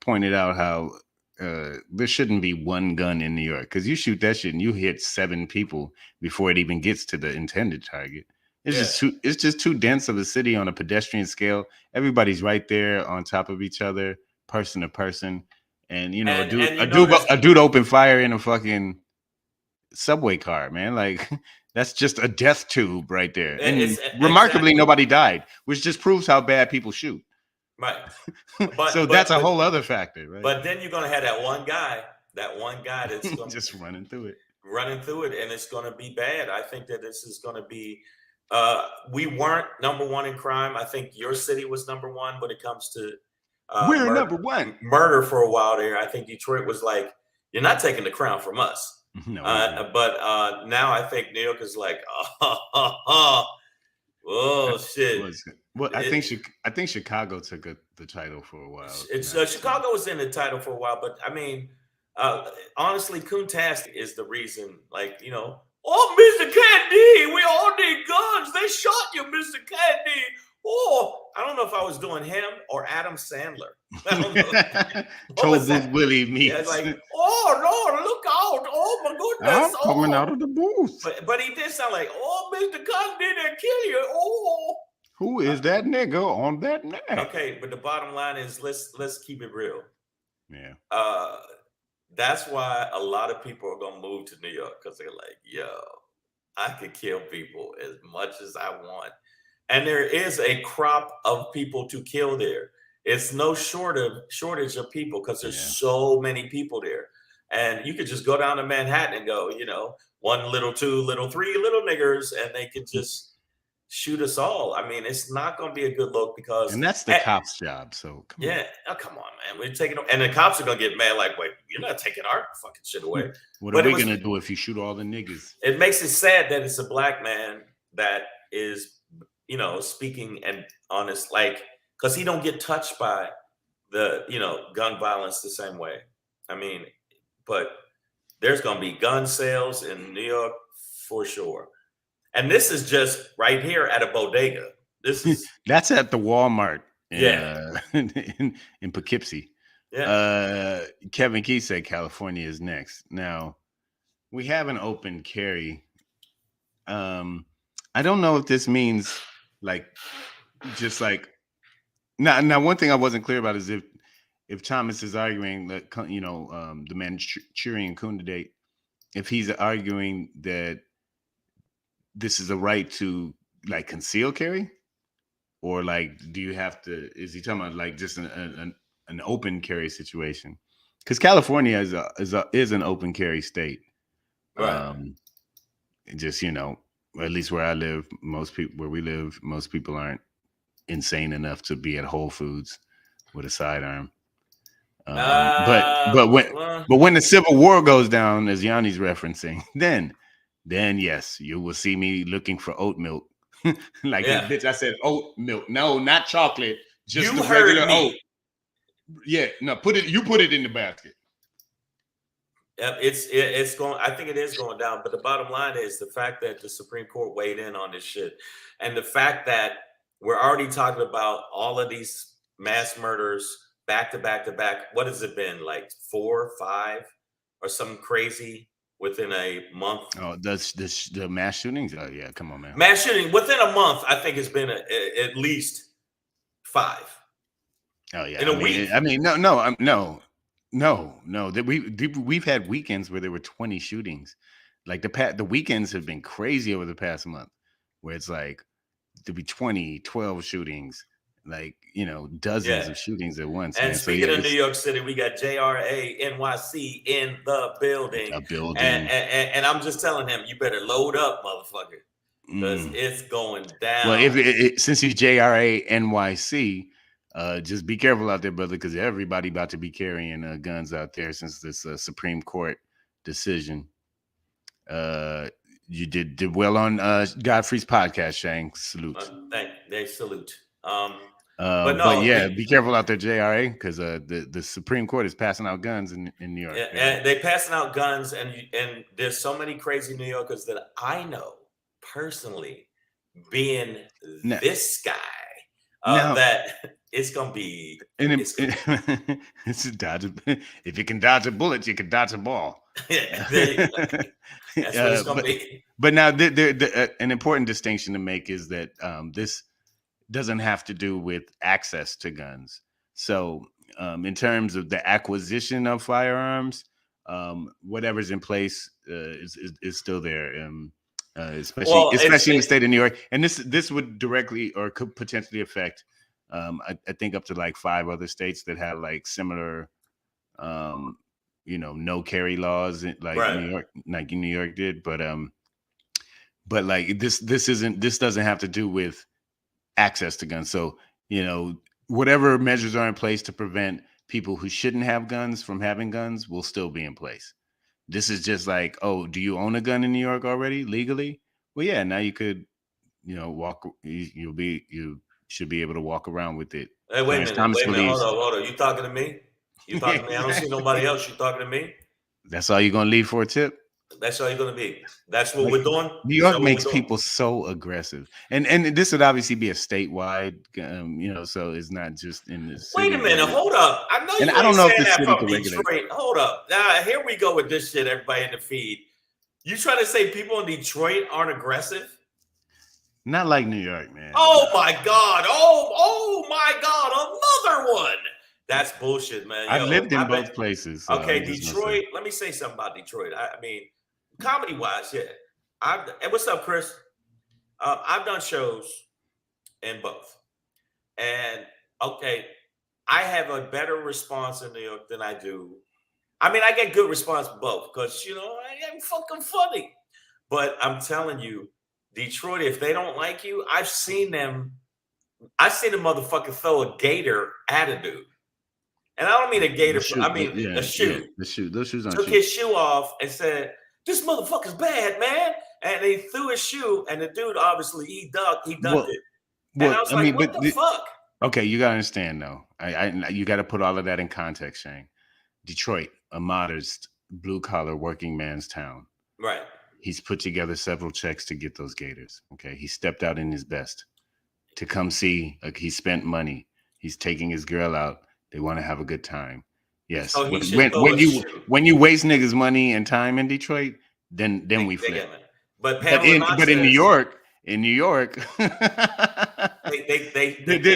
[SPEAKER 3] pointed out how there shouldn't be one gun in New York, because you shoot that shit and you hit 7 people before it even gets to the intended target. It's just too dense of a city on a pedestrian scale. Everybody's right there on top of each other, person to person, and a dude opened fire in a fucking subway car, man. Like, that's just a death tube right there. And remarkably, nobody died, which just proves how bad people shoot.
[SPEAKER 2] Right.
[SPEAKER 3] So that's a whole other factor, right?
[SPEAKER 2] But then you're gonna have that one guy that's gonna
[SPEAKER 3] just running through it,
[SPEAKER 2] and it's gonna be bad. I think that this is gonna be. We weren't number one in crime. I think your city was number one when it comes to
[SPEAKER 3] we're number one
[SPEAKER 2] murder for a while there. I think Detroit was like, you're not taking the crown from us.
[SPEAKER 3] No,
[SPEAKER 2] but now I think New York is like, oh shit.
[SPEAKER 3] Well, I think Chicago took the title for a while.
[SPEAKER 2] Chicago was in the title for a while, but I mean, honestly, Coontastic is the reason. Like, oh, Mr. Candy, we all need guns. They shot you, Mr. Candy. Oh, I don't know if I was doing him or Adam Sandler. I don't know.
[SPEAKER 3] Told Booth Willie meets.
[SPEAKER 2] Yeah, like, oh Lord, look out! Oh my goodness!
[SPEAKER 3] I'm coming out of the booth.
[SPEAKER 2] But he did sound like, oh, Mr. Candy, they kill you. Oh.
[SPEAKER 3] Who is that nigga on that neck?
[SPEAKER 2] Okay, but the bottom line is, let's keep it real.
[SPEAKER 3] Yeah.
[SPEAKER 2] That's why a lot of people are gonna move to New York, because they're like, yo, I could kill people as much as I want. And there is a crop of people to kill there. It's no shortage of people, because there's so many people there. And you could just go down to Manhattan and go, 1 little 2 little 3 little niggers, and they can just shoot us all. I mean, it's not going to be a good look, because,
[SPEAKER 3] and that's the cops' job. So come on.
[SPEAKER 2] Oh, come on, man, we're taking, and the cops are going to get mad. Like, wait, you're not taking our fucking shit away.
[SPEAKER 3] What are we going to do if you shoot all the niggas?
[SPEAKER 2] It makes it sad that it's a black man that is, speaking and honest, like, because he don't get touched by the, gun violence the same way. I mean, but there's going to be gun sales in New York for sure. And this is just right here at a bodega. This is
[SPEAKER 3] that's at the Walmart. In Poughkeepsie. Yeah. Kevin Key said California is next. Now, we have an open carry. I don't know if this means now one thing I wasn't clear about is if Thomas is arguing that the Manchurian candidate, if he's arguing that this is a right to conceal carry, or do you have to? Is he talking about just an open carry situation? Because California is an open carry state.
[SPEAKER 2] Right.
[SPEAKER 3] Just at least where I live, most people aren't insane enough to be at Whole Foods with a sidearm. But when the Civil War goes down, as Yanni's referencing, then yes, you will see me looking for oat milk Like,
[SPEAKER 2] Yeah.
[SPEAKER 3] bitch, I said oat milk. No, not chocolate. Just
[SPEAKER 2] You
[SPEAKER 3] the
[SPEAKER 2] heard
[SPEAKER 3] regular
[SPEAKER 2] me.
[SPEAKER 3] oat. Yeah, no, you put it in the basket.
[SPEAKER 2] Yep, it's going. I think it is going down. But the bottom line is the fact that the Supreme Court weighed in on this shit, and the fact that we're already talking about all of these mass murders back to back to back. What has it been, like 4, 5, or something crazy within a month?
[SPEAKER 3] Oh, the mass shootings? Oh yeah, come on, man.
[SPEAKER 2] Mass shooting within a month. I think it's been at least 5.
[SPEAKER 3] Oh yeah,
[SPEAKER 2] in a week.
[SPEAKER 3] No. That we've had weekends where there were 20 shootings. Like the weekends have been crazy over the past month, where it's like to be 20, 12 shootings, like, dozens of shootings at once.
[SPEAKER 2] And
[SPEAKER 3] man.
[SPEAKER 2] speaking of New York City, we got JRA NYC in the building. And I'm just telling him, you better load up, motherfucker, because it's going down.
[SPEAKER 3] Well, since he's JRA NYC, just be careful out there, brother, because everybody about to be carrying guns out there since this Supreme Court decision. You did well on Godfrey's podcast, Shang. Salute.
[SPEAKER 2] They salute.
[SPEAKER 3] But yeah, be careful out there, JRA, because the Supreme Court is passing out guns in New York.
[SPEAKER 2] Yeah, and they passing out guns, and there's so many crazy New Yorkers that I know personally, being this guy, that it's gonna be.
[SPEAKER 3] It's a dodge. If you can dodge a bullet, you can dodge a ball.
[SPEAKER 2] That's what it's gonna be.
[SPEAKER 3] But now, an important distinction to make is that this doesn't have to do with access to guns. So, in terms of the acquisition of firearms, whatever's in place is still there. Especially in the state of New York, and this would directly or could potentially affect, I think, up to like 5 other states that have like similar, no carry laws, like New York, like New York did. But like this doesn't have to do with access to guns. So whatever measures are in place to prevent people who shouldn't have guns from having guns will still be in place. This is just like, oh, do you own a gun in New York already legally? Well, yeah, now you could, walk. You should be able to walk around with it.
[SPEAKER 2] Hey, wait a minute. Hold on. You talking to me? You talking to me? I don't see nobody else. You talking to me?
[SPEAKER 3] That's all you're gonna leave for a tip?
[SPEAKER 2] That's all you're gonna be. That's what we're doing.
[SPEAKER 3] New York makes people so aggressive, and this would obviously be a statewide, so it's not just in the city.
[SPEAKER 2] Wait a minute, hold up. I know you ain't saying that from Detroit. Hold up. Now here we go with this shit. Everybody in the feed. You trying to say people in Detroit aren't aggressive?
[SPEAKER 3] Not like New York, man.
[SPEAKER 2] Oh my God! Oh my God! Another one. That's bullshit, man.
[SPEAKER 3] I lived in both places. So
[SPEAKER 2] okay, Detroit. Let me say something about Detroit. I mean, comedy wise, yeah. And what's up, Chris? I've done shows in both, and okay, I have a better response in New York than I do. I mean, I get good response both because I am fucking funny. But I'm telling you, Detroit, if they don't like you, I've seen them. I've seen a motherfucker throw a gator at a dude. And I don't mean a gator. A shoe.
[SPEAKER 3] Yeah, the shoe. Those shoes aren't.
[SPEAKER 2] Took his shoe off and said, "This motherfucker's bad, man." And they threw his shoe, and the dude obviously he ducked it. And I was like, "What the fuck?"
[SPEAKER 3] Okay, you gotta understand though. You got to put all of that in context, Shane. Detroit, a modest blue collar working man's town.
[SPEAKER 2] Right.
[SPEAKER 3] He's put together several checks to get those gators. Okay, he stepped out in his best to come see. Like, he spent money. He's taking his girl out. They want to have a good time. Yes.
[SPEAKER 2] So
[SPEAKER 3] when you waste niggas' money and time in Detroit, then we flip.
[SPEAKER 2] But
[SPEAKER 3] in New York, they're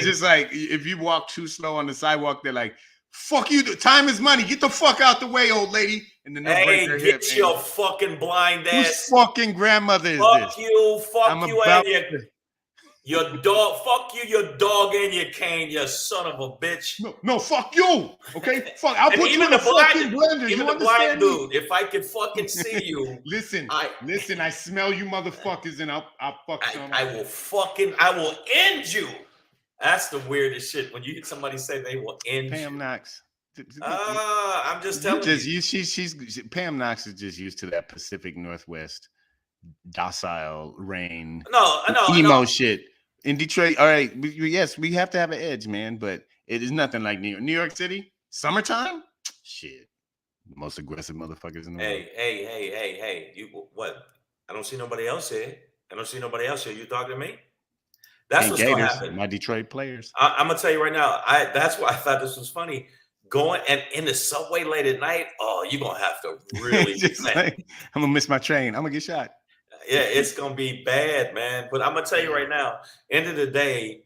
[SPEAKER 3] just like, if you walk too slow on the sidewalk, they're like, "Fuck you! Time is money. Get the fuck out the way, old lady." And then
[SPEAKER 2] hey, get your fucking blind ass.
[SPEAKER 3] Whose fucking grandmother is
[SPEAKER 2] fuck
[SPEAKER 3] this?
[SPEAKER 2] You, fuck you, and your dog, fuck you, your dog, and your cane, you son of a bitch.
[SPEAKER 3] No, fuck you. Okay, fuck. I'll put you in the fucking blender.
[SPEAKER 2] Even the blind dude, if I could fucking see you,
[SPEAKER 3] listen. I smell you, motherfuckers, and I'll fuck some.
[SPEAKER 2] I will end you. That's the weirdest shit. When you hear somebody say they will end
[SPEAKER 3] Pam
[SPEAKER 2] you.
[SPEAKER 3] Knox.
[SPEAKER 2] I'm just telling you.
[SPEAKER 3] Pam Knox is just used to that Pacific Northwest docile rain,
[SPEAKER 2] No,
[SPEAKER 3] emo shit. In Detroit, all right, yes, we have to have an edge, man, but it is nothing like New York. New York City, summertime, shit, most aggressive motherfuckers in the world.
[SPEAKER 2] Hey, you what? I don't see nobody else here. You talking to me? That's
[SPEAKER 3] And
[SPEAKER 2] what's gonna
[SPEAKER 3] Gators,
[SPEAKER 2] happen.
[SPEAKER 3] my Detroit players.
[SPEAKER 2] I'm gonna tell you right now. That's why I thought this was funny. Going and in the subway late at night. Oh, you're gonna have to really.
[SPEAKER 3] Like, I'm gonna miss my train. I'm gonna get shot.
[SPEAKER 2] Yeah, it's gonna be bad, man. But I'm gonna tell you right now. End of the day,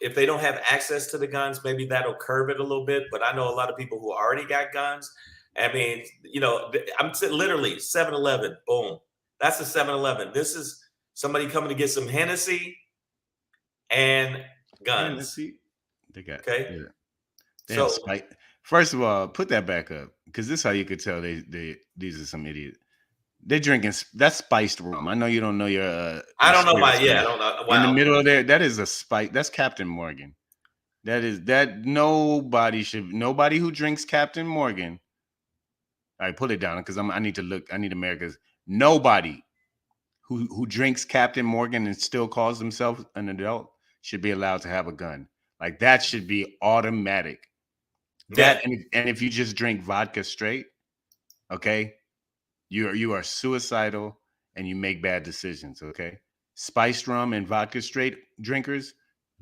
[SPEAKER 2] if they don't have access to the guns, maybe that'll curb it a little bit. But I know a lot of people who already got guns. I mean, I'm literally 7-Eleven. Boom, that's a 7-Eleven. This is somebody coming to get some Hennessy and guns.
[SPEAKER 3] Hennessy. They got
[SPEAKER 2] okay.
[SPEAKER 3] Yeah. So first of all, put that back up because this is how you could tell these are some idiots. They're drinking that's spiced rum. I know you don't know your.
[SPEAKER 2] I don't know my. Yeah, I don't know. Wow.
[SPEAKER 3] In the middle of there, that is a spice. That's Captain Morgan. Nobody who drinks Captain Morgan. All right, pull it down because I need to look. I need America's. Nobody who drinks Captain Morgan and still calls themselves an adult should be allowed to have a gun. Like that should be automatic. That and if you just drink vodka straight, okay. You are suicidal and you make bad decisions, okay? Spiced rum and vodka straight drinkers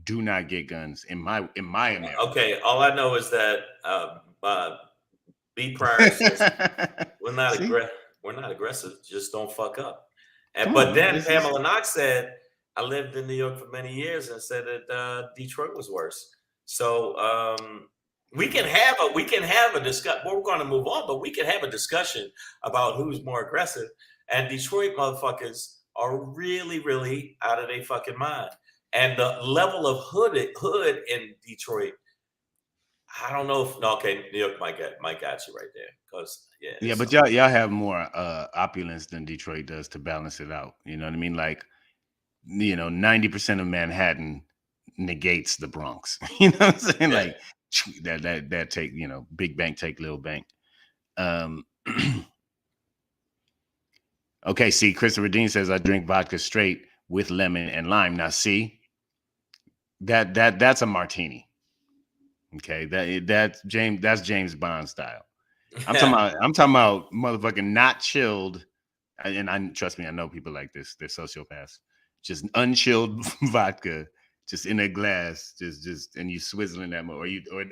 [SPEAKER 3] do not get guns in my America.
[SPEAKER 2] Okay, all I know is that B. Pryor says we're not aggressive, just don't fuck up. But then Pamela Knox said, I lived in New York for many years and said that Detroit was worse. So we can have a discussion. We're going to move on, but we can have a discussion about who's more aggressive. And Detroit motherfuckers are really, really out of their fucking mind. And the level of hood in Detroit, I don't know if New York might got you right there because
[SPEAKER 3] but y'all have more opulence than Detroit does to balance it out. You know what I mean? Like 90% of Manhattan negates the Bronx. You know what I'm saying? Yeah. Like. That take big bank take little bank. Okay, see, Christopher Dean says I drink vodka straight with lemon and lime. Now see, that's a martini. Okay, that's James Bond style. I'm talking about motherfucking not chilled. And trust me, I know people like this. They're sociopaths. Just unchilled vodka. Just in a glass, just and you swizzling that more,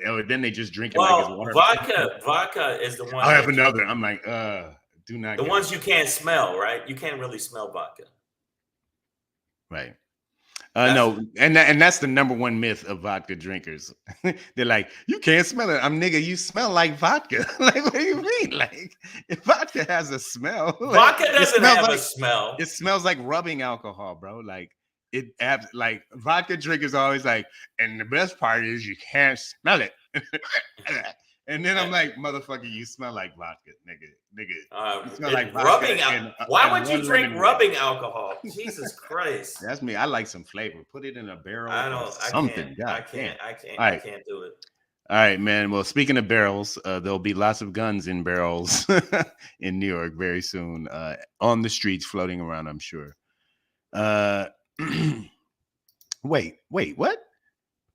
[SPEAKER 3] or then they just drink it like it's water.
[SPEAKER 2] Vodka is the one.
[SPEAKER 3] I have another. I'm like, do not.
[SPEAKER 2] The ones you can't smell, right? You can't really smell vodka,
[SPEAKER 3] right? No, and that's the number one myth of vodka drinkers. They're like, you can't smell it. Nigga, you smell like vodka. Like, what do you mean? Like, if vodka has a smell,
[SPEAKER 2] vodka doesn't have a smell.
[SPEAKER 3] It smells like rubbing alcohol, bro. Like. Like vodka drinkers are always like, and the best part is you can't smell it. And then I'm like, motherfucker, you smell like vodka, nigga. You smell like vodka.
[SPEAKER 2] Why would you drink rubbing alcohol? Jesus Christ.
[SPEAKER 3] That's me. I like some flavor. Put it in a barrel.
[SPEAKER 2] I can't do it.
[SPEAKER 3] All right, man. Well, speaking of barrels, there'll be lots of guns in barrels in New York very soon, on the streets, floating around, I'm sure. Wait, what?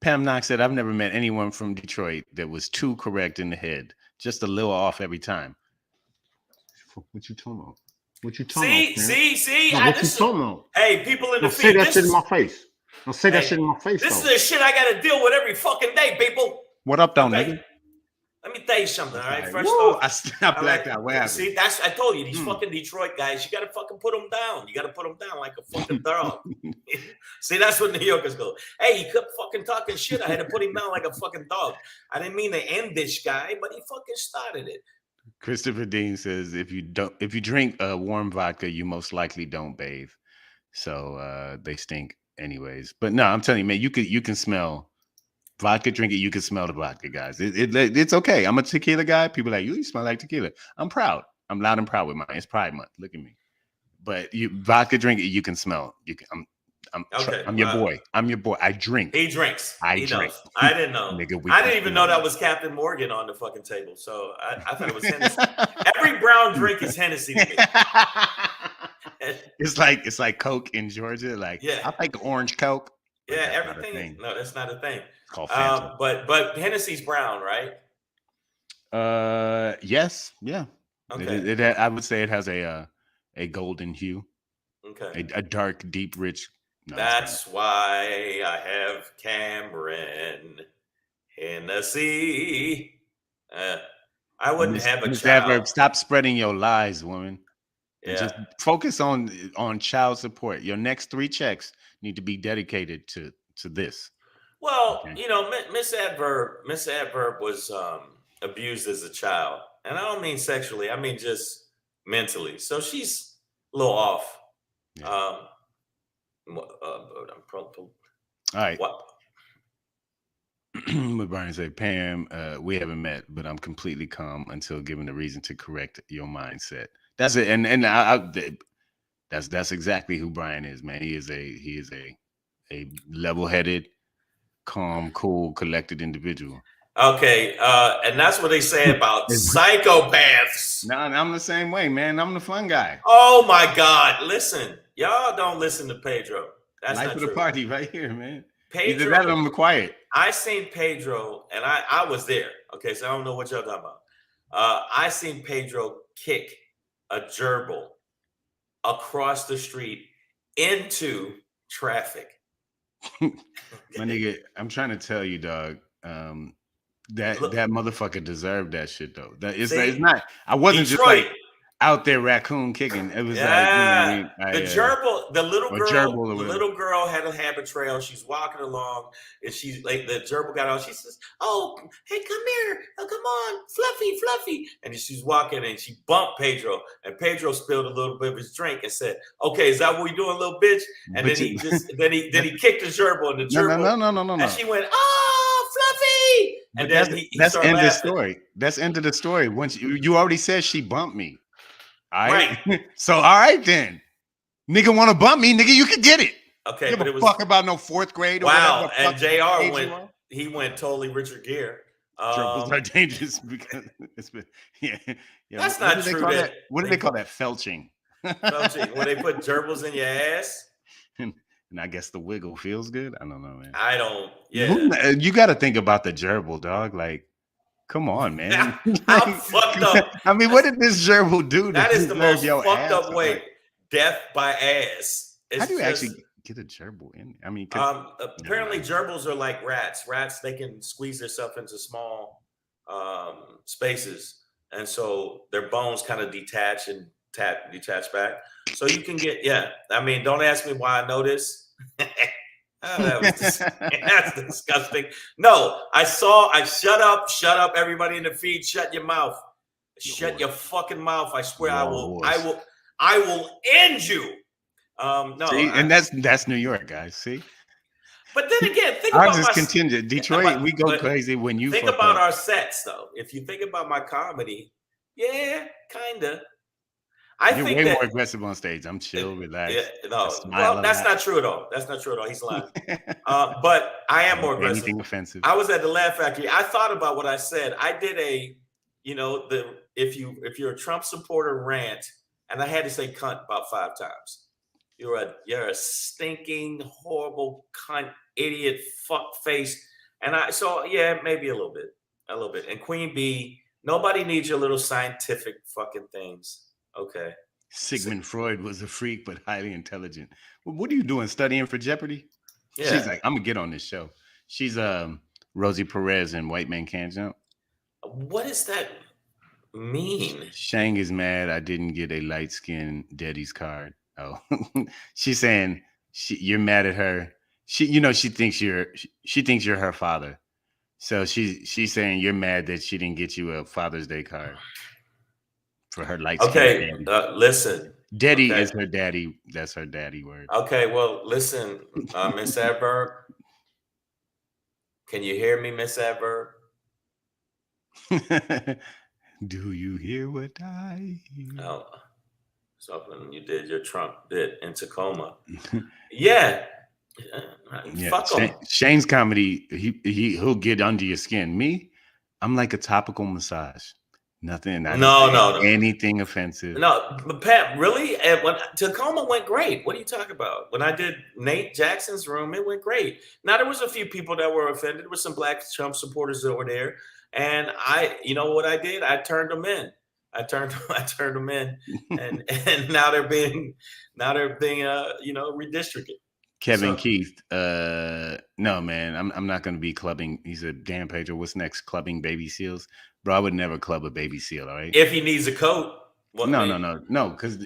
[SPEAKER 3] Pam Knox said, I've never met anyone from Detroit that was too correct in the head. Just a little off every time. What you talking about?
[SPEAKER 2] See? No,
[SPEAKER 5] what you talking about?
[SPEAKER 2] Hey, people in the
[SPEAKER 5] feed. Say that shit in my face. Don't say that shit in my face.
[SPEAKER 2] This is the shit I got to deal with every fucking day, people.
[SPEAKER 3] What up, though, nigga?
[SPEAKER 2] Let me tell you something, all right? First off,
[SPEAKER 3] I blacked out. What happened?
[SPEAKER 2] See, I told you, these fucking Detroit guys, you got to fucking put them down. You got to put them down like a fucking dog. See, that's what New Yorkers go. Hey, he kept fucking talking shit. I had to put him down like a fucking dog. I didn't mean to end this guy, but he fucking started it.
[SPEAKER 3] Christopher Dean says, if you drink warm vodka, you most likely don't bathe. So they stink anyways. But no, I'm telling you, man, you can smell vodka, drink it. You can smell the vodka, guys. It's okay. I'm a tequila guy. People are like, you smell like tequila. I'm proud. I'm loud and proud with mine. It's Pride Month. Look at me. But you vodka, drink it. You can smell. You can. I'm your boy. I'm your boy. I drink.
[SPEAKER 2] He drinks.
[SPEAKER 3] He drink.
[SPEAKER 2] Knows. I didn't know.
[SPEAKER 3] Nigga,
[SPEAKER 2] I didn't even know that was Captain Morgan on the fucking table. So I thought it was Hennessy. Every brown drink is Hennessy to me.
[SPEAKER 3] it's like Coke in Georgia. Like,
[SPEAKER 2] Yeah.
[SPEAKER 3] I'll take orange Coke. But
[SPEAKER 2] Yeah,
[SPEAKER 3] that's not a
[SPEAKER 2] everything.
[SPEAKER 3] thing.
[SPEAKER 2] No, that's not a thing.
[SPEAKER 3] It's called Fanta.
[SPEAKER 2] But Hennessy's brown, right?
[SPEAKER 3] Yes, yeah.
[SPEAKER 2] Okay.
[SPEAKER 3] I would say it has a golden hue,
[SPEAKER 2] Okay.
[SPEAKER 3] a dark, deep, rich. No,
[SPEAKER 2] That's why I have Cameron Hennessy. I wouldn't have a
[SPEAKER 3] Miss
[SPEAKER 2] child.
[SPEAKER 3] Adverb, stop spreading your lies, woman. And
[SPEAKER 2] Yeah.
[SPEAKER 3] just focus on child support. Your next 3 checks need to be dedicated to this.
[SPEAKER 2] Well,
[SPEAKER 3] Okay.
[SPEAKER 2] you know, Miss Adverb was abused as a child, and I don't mean sexually. I mean just mentally. So she's a little off.
[SPEAKER 3] Yeah.
[SPEAKER 2] All
[SPEAKER 3] right.
[SPEAKER 2] What?
[SPEAKER 3] What Brian said, Pam, we haven't met, but I'm completely calm until given a reason to correct your mindset. That's it, and that's exactly who Brian is, man. He is a level-headed, calm, cool, collected individual.
[SPEAKER 2] Okay, and that's what they say about psychopaths.
[SPEAKER 3] No, I'm the same way, man. I'm the fun guy.
[SPEAKER 2] Oh my God! Listen, y'all don't listen to Pedro. That's
[SPEAKER 3] Life
[SPEAKER 2] not
[SPEAKER 3] of
[SPEAKER 2] true.
[SPEAKER 3] the party right here, man.
[SPEAKER 2] Pedro,
[SPEAKER 3] Either that or I'm quiet.
[SPEAKER 2] I seen Pedro, and I was there. Okay, so I don't know what y'all talking about. I seen Pedro kick a gerbil across the street into traffic.
[SPEAKER 3] My nigga, I'm trying to tell you, dog. That motherfucker deserved that shit though. It's not. I wasn't
[SPEAKER 2] Detroit.
[SPEAKER 3] just like out there raccoon kicking. It was like, you know what I mean?
[SPEAKER 2] The gerbil, the little girl had a habit trail. She's walking along, and she's like, the gerbil got out. She says, "Oh, hey, come here! Oh, come on, Fluffy!" And she's walking, and she bumped Pedro, and Pedro spilled a little bit of his drink and said, "Okay, is that what we doing, little bitch?" And then he kicked the gerbil, and the gerbil,
[SPEAKER 3] no.
[SPEAKER 2] And she went, "Oh, Fluffy!" And
[SPEAKER 3] but
[SPEAKER 2] then
[SPEAKER 3] that's
[SPEAKER 2] started
[SPEAKER 3] end of the
[SPEAKER 2] laughing.
[SPEAKER 3] story. That's end of the story. Once you already said she bumped me. All right.
[SPEAKER 2] Right.
[SPEAKER 3] So all right then. Nigga want to bump me, nigga, you can get it.
[SPEAKER 2] Okay,
[SPEAKER 3] Give
[SPEAKER 2] but
[SPEAKER 3] a
[SPEAKER 2] it was
[SPEAKER 3] fuck about no 4th grade or
[SPEAKER 2] wow.
[SPEAKER 3] whatever.
[SPEAKER 2] And JR went totally Richard Gere.
[SPEAKER 3] Gerbils are dangerous because it's been
[SPEAKER 2] That's not true.
[SPEAKER 3] What do they call that? Felching.
[SPEAKER 2] Felching, when they put gerbils in your ass.
[SPEAKER 3] And I guess the wiggle feels good. I don't know, man.
[SPEAKER 2] I don't. Yeah.
[SPEAKER 3] You got to think about the gerbil, dog. Like, come on, man.
[SPEAKER 2] How fucked up.
[SPEAKER 3] I mean, what did this gerbil do?
[SPEAKER 2] That is the most fucked
[SPEAKER 3] ass?
[SPEAKER 2] up way. Death by ass.
[SPEAKER 3] How do you actually get a gerbil in? I mean,
[SPEAKER 2] apparently gerbils are like rats. Rats, they can squeeze themselves into small spaces, and so their bones kind of detach back. So you can get I mean, don't ask me why I know this. That's disgusting. No, shut up, everybody in the feed. Shut your mouth. Shut your fucking mouth. I swear I will end you. No,
[SPEAKER 3] see, and that's New York, guys. See,
[SPEAKER 2] but then again, think
[SPEAKER 3] ours
[SPEAKER 2] about
[SPEAKER 3] is contingent. Detroit, we go crazy when you
[SPEAKER 2] think about our sets, though. If you think about my comedy, yeah, kinda.
[SPEAKER 3] You're way more aggressive on stage. I'm chill, relaxed.
[SPEAKER 2] Yeah, no, well, that's not true at all. That's not true at all. He's lying. But I am more aggressive.
[SPEAKER 3] Anything offensive?
[SPEAKER 2] I was at the Laugh Factory. I thought about what I said. I did if you're a Trump supporter rant, and I had to say cunt about 5 times. You're a stinking, horrible cunt, idiot, fuck face. And maybe a little bit. And Queen Bee, nobody needs your little scientific fucking things. Okay.
[SPEAKER 3] Sigmund Freud was a freak, but highly intelligent. Well, what are you doing? Studying for Jeopardy? Yeah. She's like, I'm gonna get on this show. She's Rosie Perez in White Man Can't Jump.
[SPEAKER 2] What does that mean?
[SPEAKER 3] Shang is mad I didn't get a light-skinned Daddy's card. Oh, she's saying you're mad at her. She thinks you're her father. So she's saying you're mad that she didn't get you a Father's Day card for her light.
[SPEAKER 2] Okay, listen.
[SPEAKER 3] Daddy is her daddy. That's her daddy word.
[SPEAKER 2] Okay, well, listen, Miss Adverb. Can you hear me, Miss Adverb?
[SPEAKER 3] Do you hear what I hear?
[SPEAKER 2] Oh, something you did your Trump bit in Tacoma. Yeah. Fuck him.
[SPEAKER 3] Shane's comedy, he'll get under your skin. Me, I'm like a topical massage. Nothing. I
[SPEAKER 2] No,
[SPEAKER 3] didn't
[SPEAKER 2] no,
[SPEAKER 3] say
[SPEAKER 2] no.
[SPEAKER 3] anything offensive.
[SPEAKER 2] No, but Pat, really? And when Tacoma went great. What are you talking about? When I did Nate Jackson's room, it went great. Now there was a few people that were offended. There were some Black Trump supporters that were there, and you know what I did? I turned them in. I turned them in, and now they're being redistricted.
[SPEAKER 3] Kevin
[SPEAKER 2] So-
[SPEAKER 3] Keith, no man, I'm not gonna be clubbing. He said, "Damn Pedro, what's next? Clubbing baby seals, bro? I would never club a baby seal. All right?
[SPEAKER 2] If he needs a coat,
[SPEAKER 3] No, because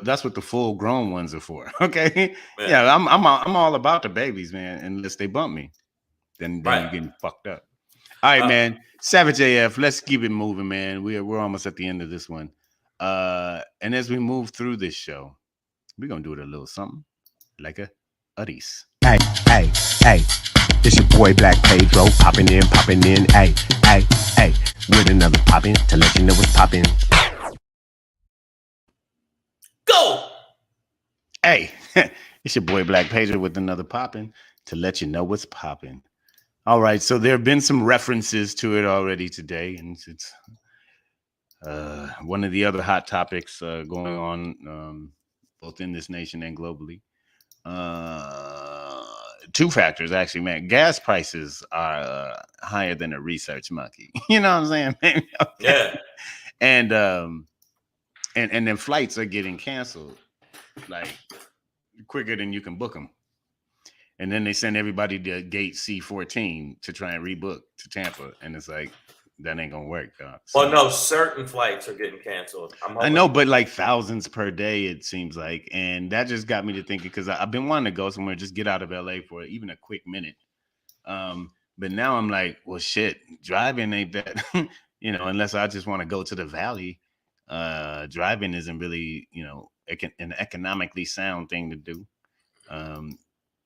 [SPEAKER 3] that's what the full grown ones are for. Okay,
[SPEAKER 2] Man.
[SPEAKER 3] yeah, I'm all about the babies, man. Unless they bump me, then
[SPEAKER 2] Right.
[SPEAKER 3] you're getting fucked up. All right, man. Savage AF, let's keep it moving, man. We're almost at the end of this one. And as we move through this show, we're gonna do it a little something like a Aris.
[SPEAKER 6] Hey, it's your boy Black Pedro, popping in, hey, with another poppin' to let you know what's poppin'.
[SPEAKER 2] Go.
[SPEAKER 3] Hey, it's your boy Black Pedro with another poppin' to let you know what's poppin'. All right, so there have been some references to it already today, and it's one of the other hot topics going on both in this nation and globally. Two factors, actually, man. Gas prices are higher than a research monkey. You know what I'm saying? Okay.
[SPEAKER 2] Yeah.
[SPEAKER 3] And then flights are getting canceled like quicker than you can book them. And then they send everybody to gate C14 to try and rebook to Tampa, and it's like that ain't gonna work. So,
[SPEAKER 2] Well, no, certain flights are getting canceled.
[SPEAKER 3] I know, but like thousands per day, it seems like. And that just got me to thinking, because I've been wanting to go somewhere, just get out of LA for even a quick minute. But now I'm like, well, shit, driving ain't that, unless I just want to go to the valley. Driving isn't really, an economically sound thing to do.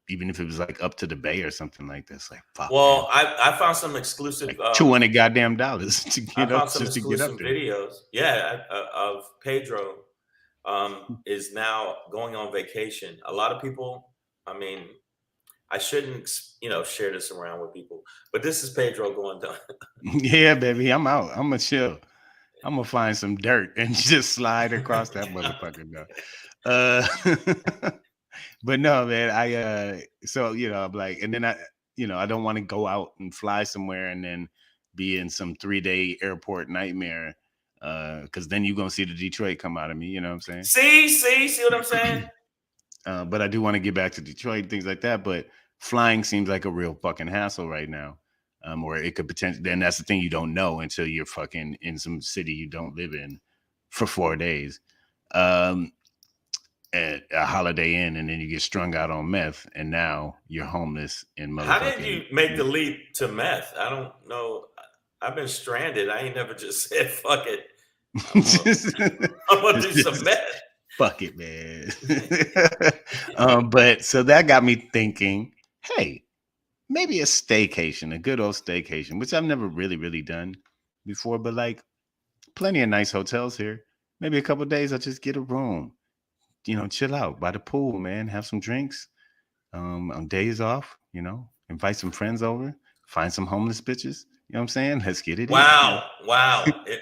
[SPEAKER 3] Even if it was like up to the Bay or something like this, like fuck.
[SPEAKER 2] Well, I found some exclusive
[SPEAKER 3] like $200 goddamn dollars to
[SPEAKER 2] I
[SPEAKER 3] get up
[SPEAKER 2] found some
[SPEAKER 3] just to get up
[SPEAKER 2] exclusive
[SPEAKER 3] there.
[SPEAKER 2] videos. Yeah, of Pedro is now going on vacation. A lot of people. I mean, I shouldn't share this around with people, but this is Pedro going down.
[SPEAKER 3] Yeah, baby, I'm out. I'm gonna chill. I'm gonna find some dirt and just slide across that motherfucker. But no, man, so I'm like, and then I don't want to go out and fly somewhere and then be in some 3-day airport nightmare, because then you're gonna see the Detroit come out of me. You know what I'm saying?
[SPEAKER 2] See what I'm saying?
[SPEAKER 3] But I do want to get back to Detroit and things like that. But flying seems like a real fucking hassle right now. Or it could potentially, then that's the thing, you don't know until you're fucking in some city you don't live in for 4 days. At a Holiday Inn, and then you get strung out on meth, and now you're homeless in motherfucking.
[SPEAKER 2] How did you make the leap to meth? I don't know. I've been stranded. I ain't never just said fuck it. I'm gonna do some meth.
[SPEAKER 3] Fuck it, man. But so that got me thinking, hey, maybe a staycation, a good old staycation, which I've never really done before, but like plenty of nice hotels here. Maybe a couple of days I'll just get a room. Chill out by the pool, man. Have some drinks. On days off, invite some friends over. Find some homeless bitches. You know what I'm saying? Let's get it.
[SPEAKER 2] Wow.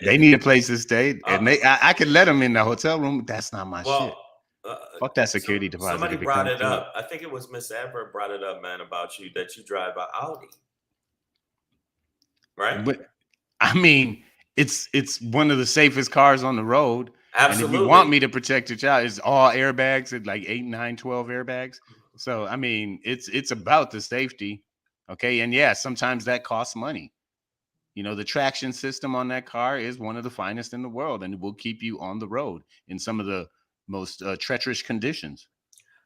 [SPEAKER 3] They need a place to stay, and I could let them in the hotel room. That's not my shit. Fuck that security deposit.
[SPEAKER 2] Somebody brought it up. I think it was Miss Adver brought it up, man, about you that you drive an Audi, right?
[SPEAKER 3] But I mean, it's one of the safest cars on the road.
[SPEAKER 2] Absolutely.
[SPEAKER 3] And if you want me to protect your child, it's all airbags at like 8, 9, 12 airbags. So I mean, it's about the safety. Okay. And yeah, sometimes that costs money. The traction system on that car is one of the finest in the world, and it will keep you on the road in some of the most treacherous conditions.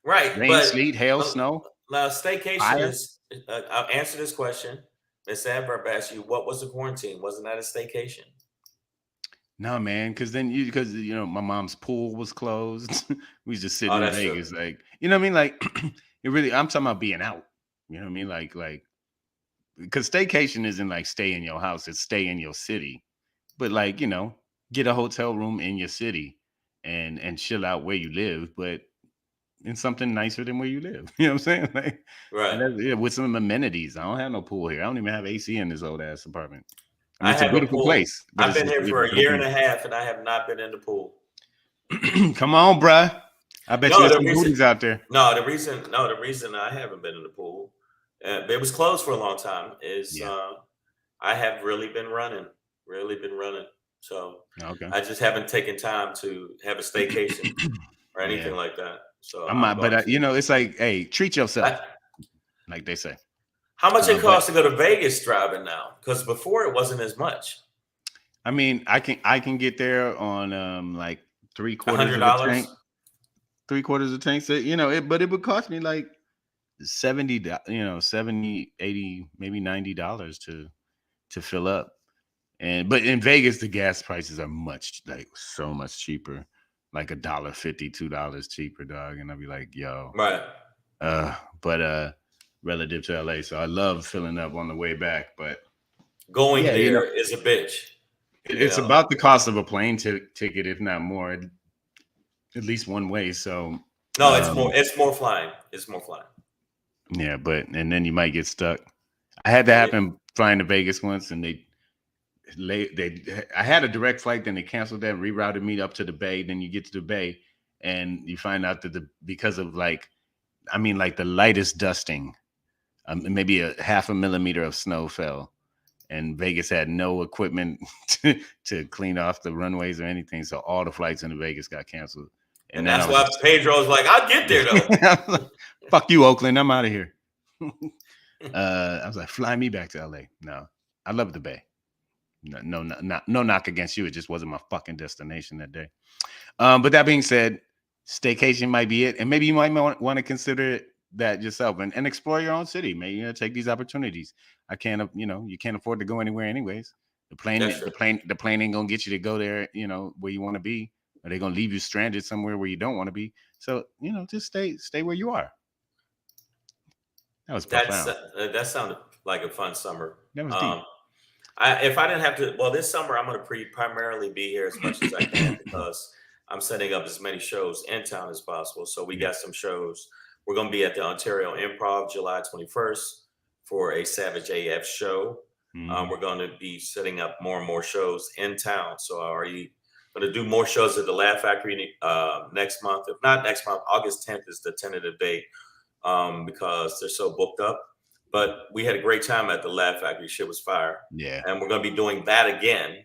[SPEAKER 2] Right.
[SPEAKER 3] Rain, sleet, hail, snow.
[SPEAKER 2] Now, staycation
[SPEAKER 3] fire.
[SPEAKER 2] is, I'll answer this question. Miss Adverb asked you, what was the quarantine? Wasn't that a staycation?
[SPEAKER 3] No, man, because my mom's pool was closed. We was just sitting in Vegas, true. Like, you know what I mean? Like, I'm talking about being out. You know what I mean? Like, because staycation isn't like stay in your house; it's stay in your city. But like, get a hotel room in your city and chill out where you live, but in something nicer than where you live. You know what I'm saying? Like,
[SPEAKER 2] right.
[SPEAKER 3] With some amenities. I don't have no pool here. I don't even have AC in this old ass apartment. I mean, it's a
[SPEAKER 2] have a
[SPEAKER 3] beautiful
[SPEAKER 2] pool.
[SPEAKER 3] place. But
[SPEAKER 2] I've been here for a year and a half, and I have not been in the pool.
[SPEAKER 3] Come on, bruh. I bet you there's some booties out there.
[SPEAKER 2] No, the reason I haven't been in the pool, it was closed for a long time, is I have really been running. So
[SPEAKER 3] okay.
[SPEAKER 2] I just haven't taken time to have a staycation or anything like that. So
[SPEAKER 3] it's like, hey, treat yourself, like they say.
[SPEAKER 2] How much it costs to go to Vegas driving now? Because before it wasn't as much.
[SPEAKER 3] I mean, I can get there on like $3/4 of a tank. $3/4 of a tank. So, but it would cost me like $70, $70, $80, maybe $90 to fill up. But in Vegas, the gas prices are so much cheaper, like $1.50, $2 cheaper, dog. And I'll be like, yo,
[SPEAKER 2] right.
[SPEAKER 3] But relative to LA, so I love filling up on the way back. But
[SPEAKER 2] going there is a bitch.
[SPEAKER 3] It's about the cost of a plane ticket, if not more, at least one way. So
[SPEAKER 2] no, it's more flying. It's more flying.
[SPEAKER 3] Yeah, and then you might get stuck. I had that happen flying to Vegas once, and I had a direct flight, then they canceled that and rerouted me up to the Bay. Then you get to the Bay and you find out that because of the lightest dusting, maybe a 0.5 millimeter of snow fell, and Vegas had no equipment to clean off the runways or anything. So all the flights into Vegas got canceled.
[SPEAKER 2] And that's why Pedro's like, I'll get there though.
[SPEAKER 3] Fuck you, Oakland. I'm out of here. I was like, fly me back to LA. No, I love the Bay. No knock against you. It just wasn't my fucking destination that day. But that being said, staycation might be it, and maybe you might want to consider that yourself and explore your own city. Maybe take these opportunities. You can't afford to go anywhere anyways. The plane ain't gonna get you to go there. Where you want to be, or they're gonna leave you stranded somewhere where you don't want to be. So just stay where you are. That was profound.
[SPEAKER 2] That sounded like a fun summer.
[SPEAKER 3] That was deep.
[SPEAKER 2] If I didn't have to, this summer I'm going to primarily be here as much as I can because I'm setting up as many shows in town as possible. So we got some shows. We're going to be at the Ontario Improv July 21st for a Savage AF show. We're going to be setting up more and more shows in town. So I already going to do more shows at the Laugh Factory next month. If not next month, August 10th is the tentative date because they're so booked up. But we had a great time at the Laugh Factory. Shit was fire.
[SPEAKER 3] Yeah.
[SPEAKER 2] And we're going to be doing that again.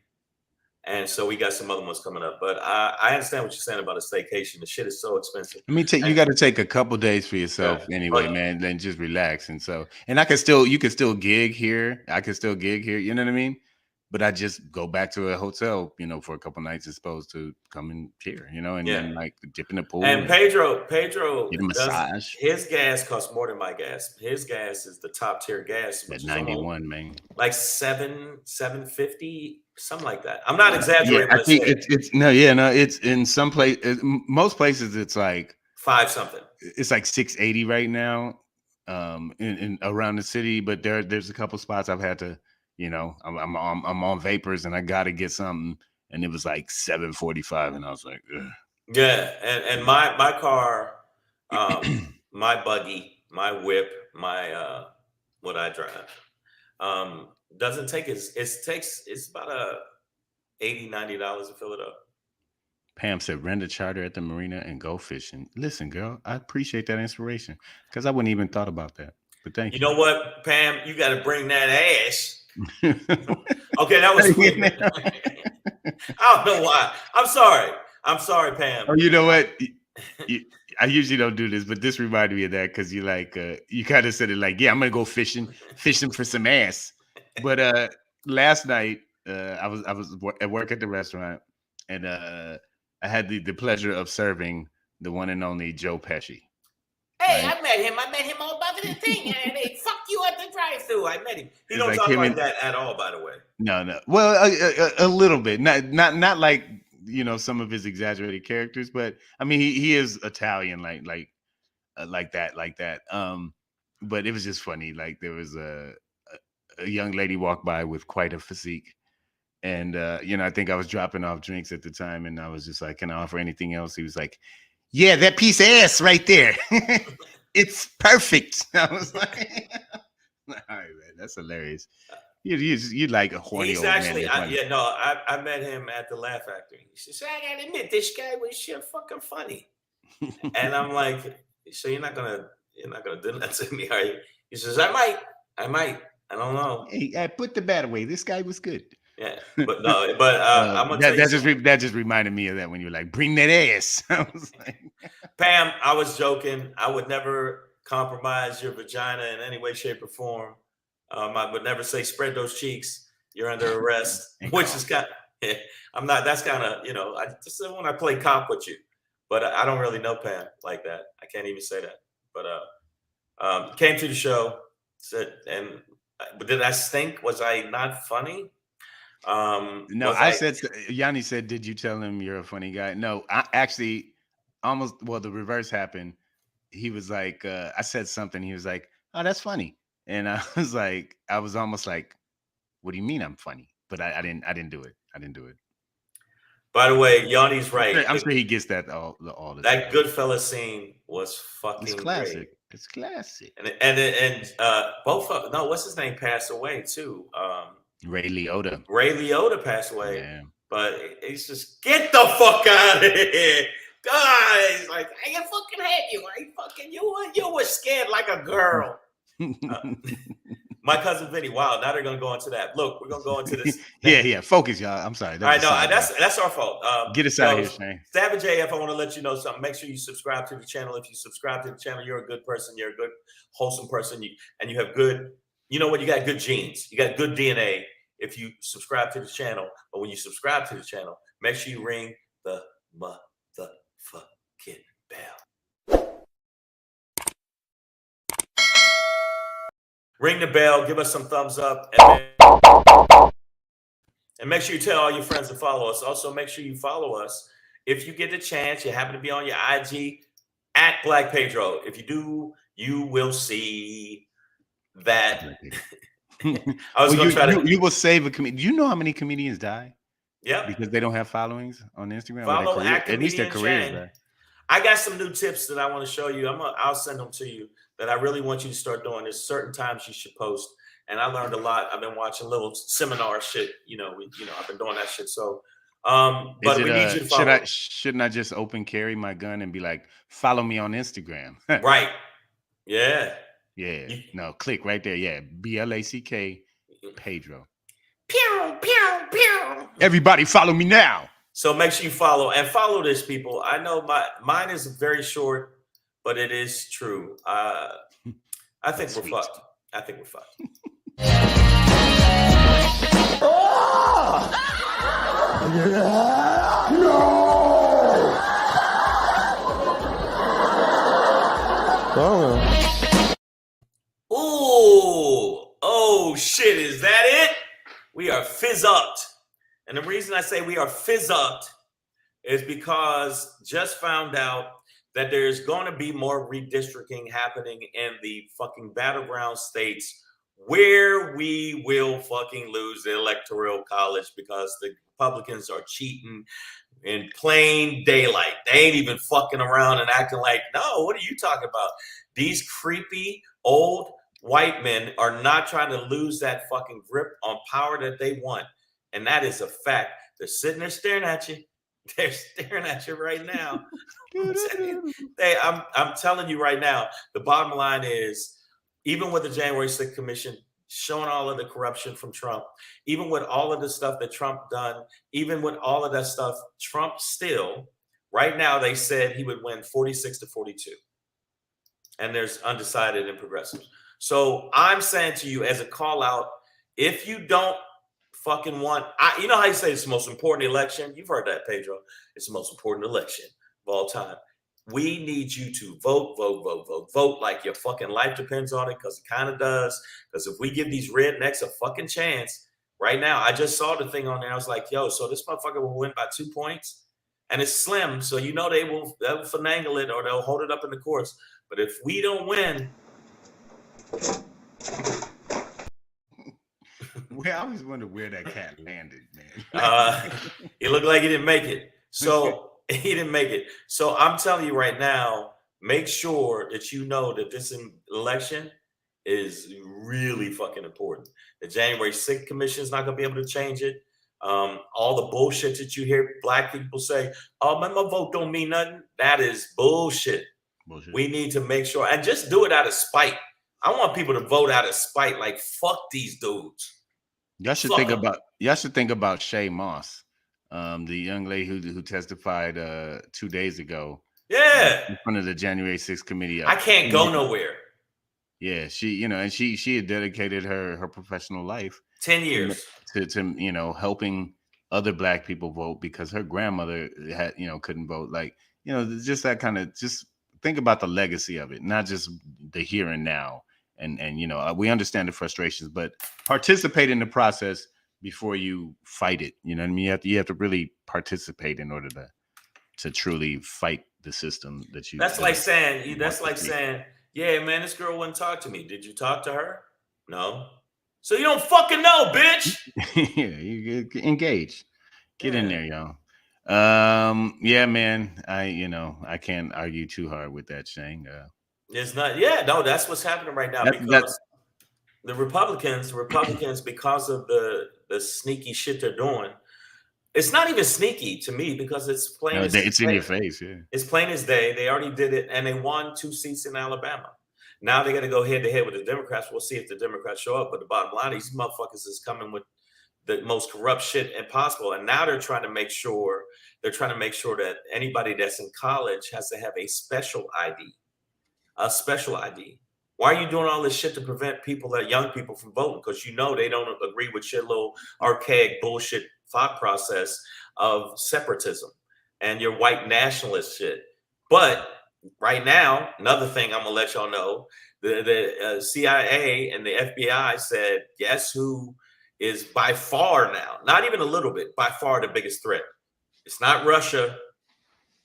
[SPEAKER 2] And so we got some other ones coming up. But I understand what you're saying about a staycation. The shit is so expensive.
[SPEAKER 3] You got to take a couple days for yourself anyway, man. Then just relax. And you can still gig here. I can still gig here. You know what I mean? But I just go back to a hotel, for a couple nights as opposed to coming here, and then like dip in the pool.
[SPEAKER 2] And Pedro
[SPEAKER 3] get a massage.
[SPEAKER 2] His gas costs more than my gas. His gas is the top tier gas.
[SPEAKER 3] At 91, man.
[SPEAKER 2] Like $7.50, something like that. I'm not exaggerating.
[SPEAKER 3] Yeah, I think it's in some place. Most places it's like
[SPEAKER 2] $5 something.
[SPEAKER 3] It's like $6.80 right now, in around the city. But there's a couple spots I've had to. I'm on vapors and I got to get something, and it was like $7.45, and I was like, ugh.
[SPEAKER 2] Yeah, and my car, my buggy, my whip, my what I drive, doesn't take it's about $80-$90 to fill it up.
[SPEAKER 3] Pam said, rent a charter at the marina and go fishing. Listen, girl, I appreciate that inspiration because I wouldn't even thought about that. But thank you.
[SPEAKER 2] You know what, Pam? You got to bring that ass. Okay, that was sweet. I don't know why. I'm sorry, Pam.
[SPEAKER 3] Oh, you know what? I usually don't do this, but this reminded me of that because you kind of said it like, yeah, I'm gonna go fishing for some ass. But last night I was at work at the restaurant, and I had the pleasure of serving the one and only Joe Pesci.
[SPEAKER 1] Hey, right? I met him all about the thing. And they fuck you at the drive-thru. I met him.
[SPEAKER 2] He don't talk like that at all, by the way.
[SPEAKER 3] No. Well, a little bit. Not like some of his exaggerated characters, but I mean he is Italian, like that. But it was just funny. Like there was a young lady walked by with quite a physique, and I think I was dropping off drinks at the time, and I was just like, "Can I offer anything else?" He was like, yeah, that piece of ass right there. It's perfect. I was like, all right, man, that's hilarious. You like a horny
[SPEAKER 2] He's
[SPEAKER 3] old man.
[SPEAKER 2] actually,
[SPEAKER 3] that's funny.
[SPEAKER 2] I met him at the Laugh Factory. He says, I gotta admit, this guy was shit fucking funny. And I'm like, so you're not gonna do that to me, are you? He says, I might. I don't know.
[SPEAKER 3] Hey, I put the bat away. This guy was good.
[SPEAKER 2] Yeah, but no, but I'm gonna tell you
[SPEAKER 3] that just reminded me of that when you were like, bring that ass. I was like,
[SPEAKER 2] Pam, I was joking. I would never compromise your vagina in any way, shape, or form. I would never say spread those cheeks. You're under arrest, which is kind of, I'm not. That's kind of, I just when I play cop with you, but I don't really know Pam like that. I can't even say that. But came to the show, said, but did I stink? Was I not funny?
[SPEAKER 3] No, I said, Yanni said, did you tell him you're a funny guy? No, I actually the reverse happened. He was like, I said something. He was like, oh, that's funny. And I was like, I was almost like, what do you mean I'm funny? But I didn't do it. I didn't do it.
[SPEAKER 2] By the way, Yanni's right.
[SPEAKER 3] I'm sure he gets that all the time.
[SPEAKER 2] That Goodfellas scene was fucking
[SPEAKER 3] classic.
[SPEAKER 2] Great.
[SPEAKER 3] It's classic.
[SPEAKER 2] And both of what's his name passed away too.
[SPEAKER 3] Ray Liotta.
[SPEAKER 2] Ray Liotta passed away.
[SPEAKER 3] Yeah.
[SPEAKER 2] But it's just get the fuck out of here. Guys, like I fucking had you. I fucking you were scared like a girl. My cousin Vinny. Wow, now they're gonna go into that. Look, we're gonna go into this.
[SPEAKER 3] yeah. Focus, y'all. I'm sorry.
[SPEAKER 2] I know that's our fault.
[SPEAKER 3] Get us out of here, Shane.
[SPEAKER 2] Savage AF, I want to let you know something. Make sure you subscribe to the channel. If you subscribe to the channel, you're a good person. You're a good, wholesome person. You have good. You know what? You got good genes. You got good DNA. If you subscribe to the channel, but when you subscribe to the channel, make sure you ring the motherfucking bell. Ring the bell, give us some thumbs up, and make sure you tell all your friends to follow us. Also, make sure you follow us. If you get the chance, you happen to be on your IG, at Black Pedro. If you do, you will see that. I was going to try to.
[SPEAKER 3] You will save a comedian. Do you know how many comedians die?
[SPEAKER 2] Yeah,
[SPEAKER 3] because they don't have followings on Instagram.
[SPEAKER 2] Follow
[SPEAKER 3] at least their careers. Right?
[SPEAKER 2] I got some new tips that I want to show you. I'll send them to you that I really want you to start doing. There's certain times you should post, and I learned a lot. I've been watching little seminar shit. I've been doing that shit. So, but we need you to follow.
[SPEAKER 3] Shouldn't I just open carry my gun and be like, follow me on Instagram?
[SPEAKER 2] Right. Yeah.
[SPEAKER 3] Yeah, no, click right there. Yeah, BLACK Pedro.
[SPEAKER 2] Pew, pew, pew.
[SPEAKER 3] Everybody follow me now.
[SPEAKER 2] So make sure you follow this, people. I know mine is very short, but it is true. I think we're fucked. I think we're fucked. Ooh, oh shit, is that it? We are fizz-upped. And the reason I say we are fizz-upped is because just found out that there's going to be more redistricting happening in the fucking battleground states where we will fucking lose the electoral college because the Republicans are cheating in plain daylight. They ain't even fucking around and acting like, no, what are you talking about? These creepy old white men are not trying to lose that fucking grip on power that they want. And that is a fact. They're sitting there staring at you. They're staring at you right now. I'm telling you right now, the bottom line is, even with the January 6th Commission showing all of the corruption from Trump, even with all of the stuff that Trump done, even with all of that stuff, Trump still, right now, they said he would win 46 to 42. And there's undecided and progressives. So I'm saying to you as a call out, if you don't fucking want, you know how you say it's the most important election? You've heard that, Pedro. It's the most important election of all time. We need you to vote like your fucking life depends on it, because it kind of does. Because if we give these rednecks a fucking chance, right now, I just saw the thing on there. I was like, yo, so this motherfucker will win by 2 points. And it's slim, so you know they'll finagle it or they'll hold it up in the courts. But if we don't win,
[SPEAKER 3] well, I always wonder where that cat landed, man.
[SPEAKER 2] It looked like he didn't make it. So he didn't make it. So I'm telling you right now, make sure that you know that this election is really fucking important. The January 6th commission is not going to be able to change it. All the bullshit that you hear black people say, oh, man, my vote don't mean nothing. That is bullshit. We need to make sure, and just do it out of spite. I want people to vote out of spite. Like, fuck these dudes.
[SPEAKER 3] Y'all should think about Shay Moss, the young lady who testified 2 days ago.
[SPEAKER 2] Yeah.
[SPEAKER 3] In front of the January 6th committee.
[SPEAKER 2] I can't go nowhere.
[SPEAKER 3] Yeah, she had dedicated her professional life
[SPEAKER 2] 10 years
[SPEAKER 3] to helping other black people vote because her grandmother had couldn't vote. Like, just that kind of, just think about the legacy of it, not just the here and now. And we understand the frustrations, but participate in the process before you fight it. You know what I mean? You have to really participate in order to truly fight the system that you.
[SPEAKER 2] That's like saying, yeah, man, this girl wouldn't talk to me. Did you talk to her? No. So you don't fucking know, bitch.
[SPEAKER 3] Yeah, you get engaged. Get in there, y'all. Yeah, man. I can't argue too hard with that, Shang.
[SPEAKER 2] It's not. Yeah, no, that's what's happening right now because the Republicans, because of the sneaky shit they're doing. It's not even sneaky to me because it's plain.
[SPEAKER 3] It's in your face. Yeah, it's
[SPEAKER 2] plain as day. They already did it, and they won 2 seats in Alabama. Now they got to go head to head with the Democrats. We'll see if the Democrats show up. But the bottom line, these motherfuckers is coming with the most corrupt shit impossible. And now they're trying to make sure that anybody that's in college has to have a special ID. A special ID. Why are you doing all this shit to prevent young people from voting? Because they don't agree with your little archaic bullshit thought process of separatism and your white nationalist shit. But right now, another thing I'm gonna let y'all know: the CIA and the FBI said, guess who is by far now, not even a little bit, by far the biggest threat? It's not Russia.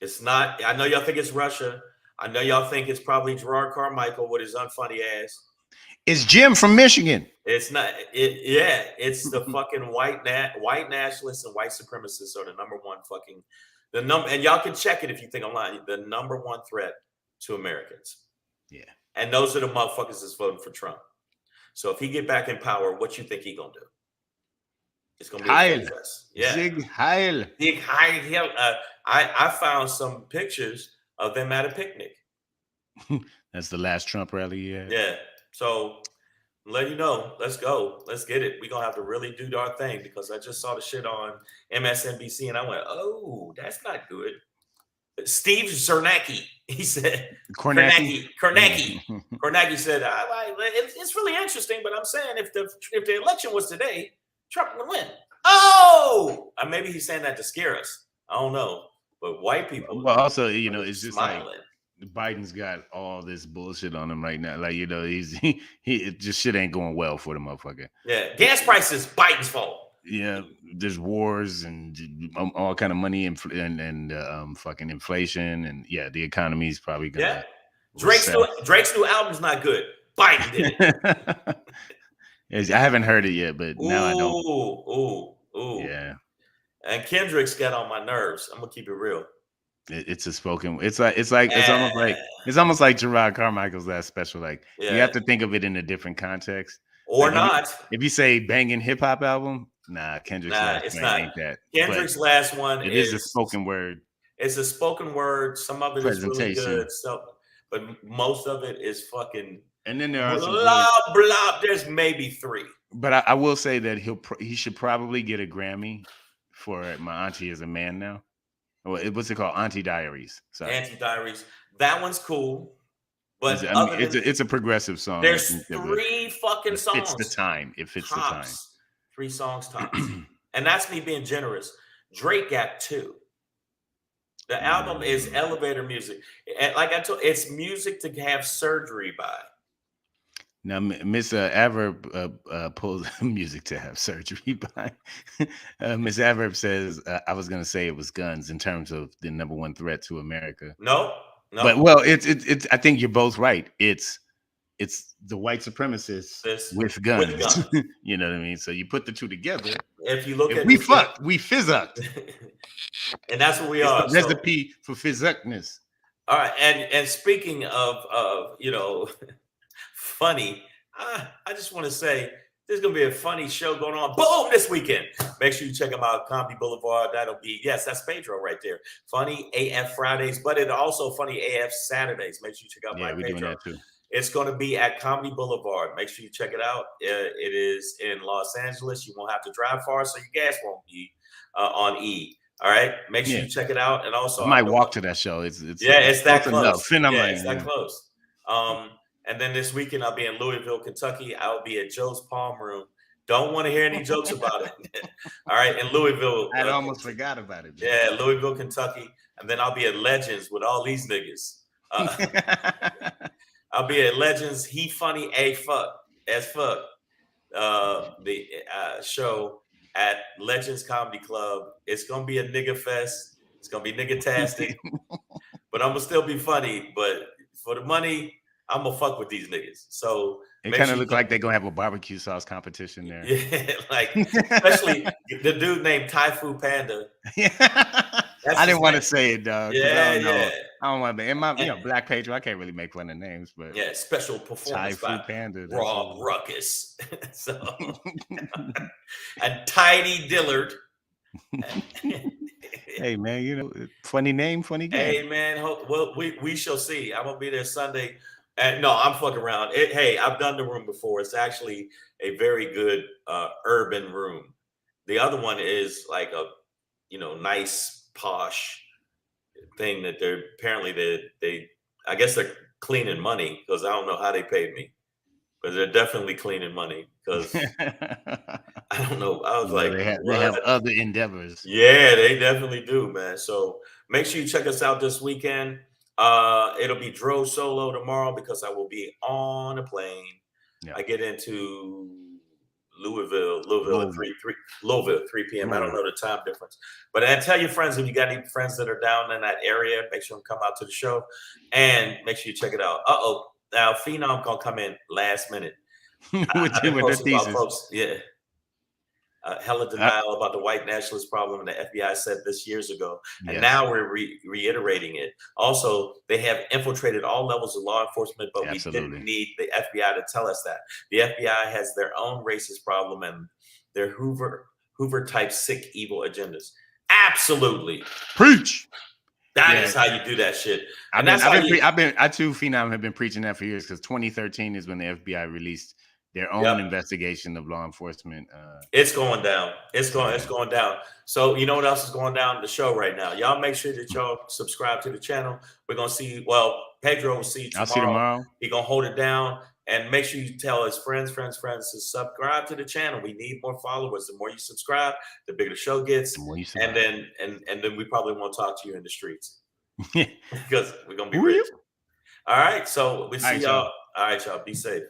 [SPEAKER 2] It's not. I know y'all think it's Russia. I know y'all think it's probably Gerard Carmichael with his unfunny ass.
[SPEAKER 3] It's Jim from Michigan.
[SPEAKER 2] It's not. It's the fucking white nationalists and white supremacists are the number one fucking and y'all can check it if you think I'm lying. The number one threat to Americans. Yeah. And those are the motherfuckers that's voting for Trump. So if he get back in power, what you think he gonna do? It's gonna be
[SPEAKER 3] Heil.
[SPEAKER 2] a success. Yeah.
[SPEAKER 3] Sig Heil.
[SPEAKER 2] Sig Heil. I found some pictures of them at a picnic.
[SPEAKER 3] That's the last Trump rally.
[SPEAKER 2] Yeah. So let you know, let's go. Let's get it. We're going to have to really do our thing because I just saw the shit on MSNBC and I went, oh, that's not good. Steve Zernacki, he said, Kornacki said, it's really interesting, but I'm saying if the election was today, Trump would win. Oh, maybe he's saying that to scare us. I don't know. But white people.
[SPEAKER 3] Well, also, it's just
[SPEAKER 2] smiling.
[SPEAKER 3] Like Biden's got all this bullshit on him right now. Like, he just shit ain't going well for the motherfucker.
[SPEAKER 2] Yeah, gas prices, Biden's fault.
[SPEAKER 3] Yeah, there's wars and all kind of money and fucking inflation, and the economy's probably gonna.
[SPEAKER 2] Yeah, Drake's new album's not good. Biden did
[SPEAKER 3] it. I haven't heard it yet, but now I know.
[SPEAKER 2] Ooh.
[SPEAKER 3] Yeah.
[SPEAKER 2] And Kendrick's got on my nerves. I'm gonna keep it real.
[SPEAKER 3] It's almost like Gerard Carmichael's last special. Like you have to think of it in a different context,
[SPEAKER 2] or like not.
[SPEAKER 3] If you say banging hip hop album, Kendrick's last one ain't that.
[SPEAKER 2] Kendrick's last one
[SPEAKER 3] is a spoken word.
[SPEAKER 2] It's a spoken word. Some of it is really good. But most of it is fucking.
[SPEAKER 3] And then there are
[SPEAKER 2] blah. There's maybe 3.
[SPEAKER 3] But I will say that he should probably get a Grammy for My Auntie Is a Man Now. What's it called? Auntie Diaries. Sorry.
[SPEAKER 2] Auntie Diaries. That one's cool. But
[SPEAKER 3] it's a progressive song.
[SPEAKER 2] There's 3 fucking songs.
[SPEAKER 3] It's the time. It fits
[SPEAKER 2] tops.
[SPEAKER 3] The time.
[SPEAKER 2] 3 songs tops. And that's me being generous. Drake got 2. The album is elevator music. And like I told, it's music to have surgery by.
[SPEAKER 3] Now, Miss Adverb pulls music to have surgery by. Miss Adverb says, I was going to say it was guns in terms of the number one threat to America.
[SPEAKER 2] No.
[SPEAKER 3] But, well, it's. I think you're both right. It's the white supremacists with guns. You know what I mean? So you put the two together.
[SPEAKER 2] If you look at
[SPEAKER 3] we fucked, we fizzucked.
[SPEAKER 2] And that's what we are.
[SPEAKER 3] The recipe for fizzuckness.
[SPEAKER 2] All right. And speaking of funny, I just want to say there's going to be a funny show going on. Boom, this weekend. Make sure you check them out. Comedy Boulevard. That'll be, yes, that's Pedro right there. Funny AF Fridays, but it also Funny AF Saturdays. Make sure you check out my
[SPEAKER 3] we're
[SPEAKER 2] Pedro.
[SPEAKER 3] doing that too.
[SPEAKER 2] It's going to be at Comedy Boulevard. Make sure you check it out. It is in Los Angeles. You won't have to drive far, so your gas won't be on E. All right. Make sure you check it out. And also,
[SPEAKER 3] I might walk to that show. It's
[SPEAKER 2] that close.
[SPEAKER 3] It's
[SPEAKER 2] that close. And then this weekend I'll be in Louisville, Kentucky. I'll be at Joe's Palm Room. Don't want to hear any jokes about it. All right, in Louisville.
[SPEAKER 3] I almost forgot about it.
[SPEAKER 2] Yeah, Louisville, Kentucky. And then I'll be at Legends with all these niggas. I'll be at Legends. He funny as fuck. The show at Legends Comedy Club. It's gonna be a nigga fest. It's gonna be nigga-tastic. But I'm gonna still be funny. But for the money, I'm gonna fuck with these niggas. So
[SPEAKER 3] it kind of look like they're gonna have a barbecue sauce competition there.
[SPEAKER 2] Yeah, like especially the dude named Typhoon Panda.
[SPEAKER 3] I didn't want to say it, dog.
[SPEAKER 2] Yeah.
[SPEAKER 3] I don't want to be in my Black Pedro. I can't really make fun of names, but
[SPEAKER 2] yeah, special performance
[SPEAKER 3] Typhoon
[SPEAKER 2] by
[SPEAKER 3] Panda,
[SPEAKER 2] Rob Ruckus. So and Tidy Dillard.
[SPEAKER 3] Hey man, funny name, funny game.
[SPEAKER 2] Hey man, well we shall see. I'm gonna be there Sunday. And no, I'm fucking around. Hey, I've done the room before. It's actually a very good urban room. The other one is like a nice posh thing that they're apparently they I guess they're cleaning money because I don't know how they paid me, but they're definitely cleaning money because I don't know. I was
[SPEAKER 3] they have other endeavors.
[SPEAKER 2] Yeah, they definitely do, man. So make sure you check us out this weekend. It'll be Dro solo tomorrow because I will be on a plane. Yeah. I get into Louisville at 3 p.m. I don't know the time difference. But then tell your friends if you got any friends that are down in that area, make sure them come out to the show and make sure you check it out. Now Phenom gonna come in last minute.
[SPEAKER 3] with the thesis.
[SPEAKER 2] Folks, yeah. Hella denial about the white nationalist problem, and the FBI said this years ago, and now we're reiterating it. Also, they have infiltrated all levels of law enforcement, but we didn't need the FBI to tell us that. The FBI has their own racist problem and their Hoover type sick evil agendas. Absolutely,
[SPEAKER 3] preach.
[SPEAKER 2] That is how you do that shit. And
[SPEAKER 3] I too, Phenom have been preaching that for years because 2013 is when the FBI released their own investigation of law enforcement.
[SPEAKER 2] It's going down. It's going down. So you know what else is going down the show right now? Y'all make sure that y'all subscribe to the channel. We're gonna see. Well, Pedro will see you tomorrow.
[SPEAKER 3] I'll see you tomorrow.
[SPEAKER 2] He's gonna hold it down. And make sure you tell his friends to subscribe to the channel. We need more followers. The more you subscribe, the bigger the show gets. And then we probably won't talk to you in the streets. Because we're gonna be rich. All right. So we see y'all. All right, y'all. Be safe.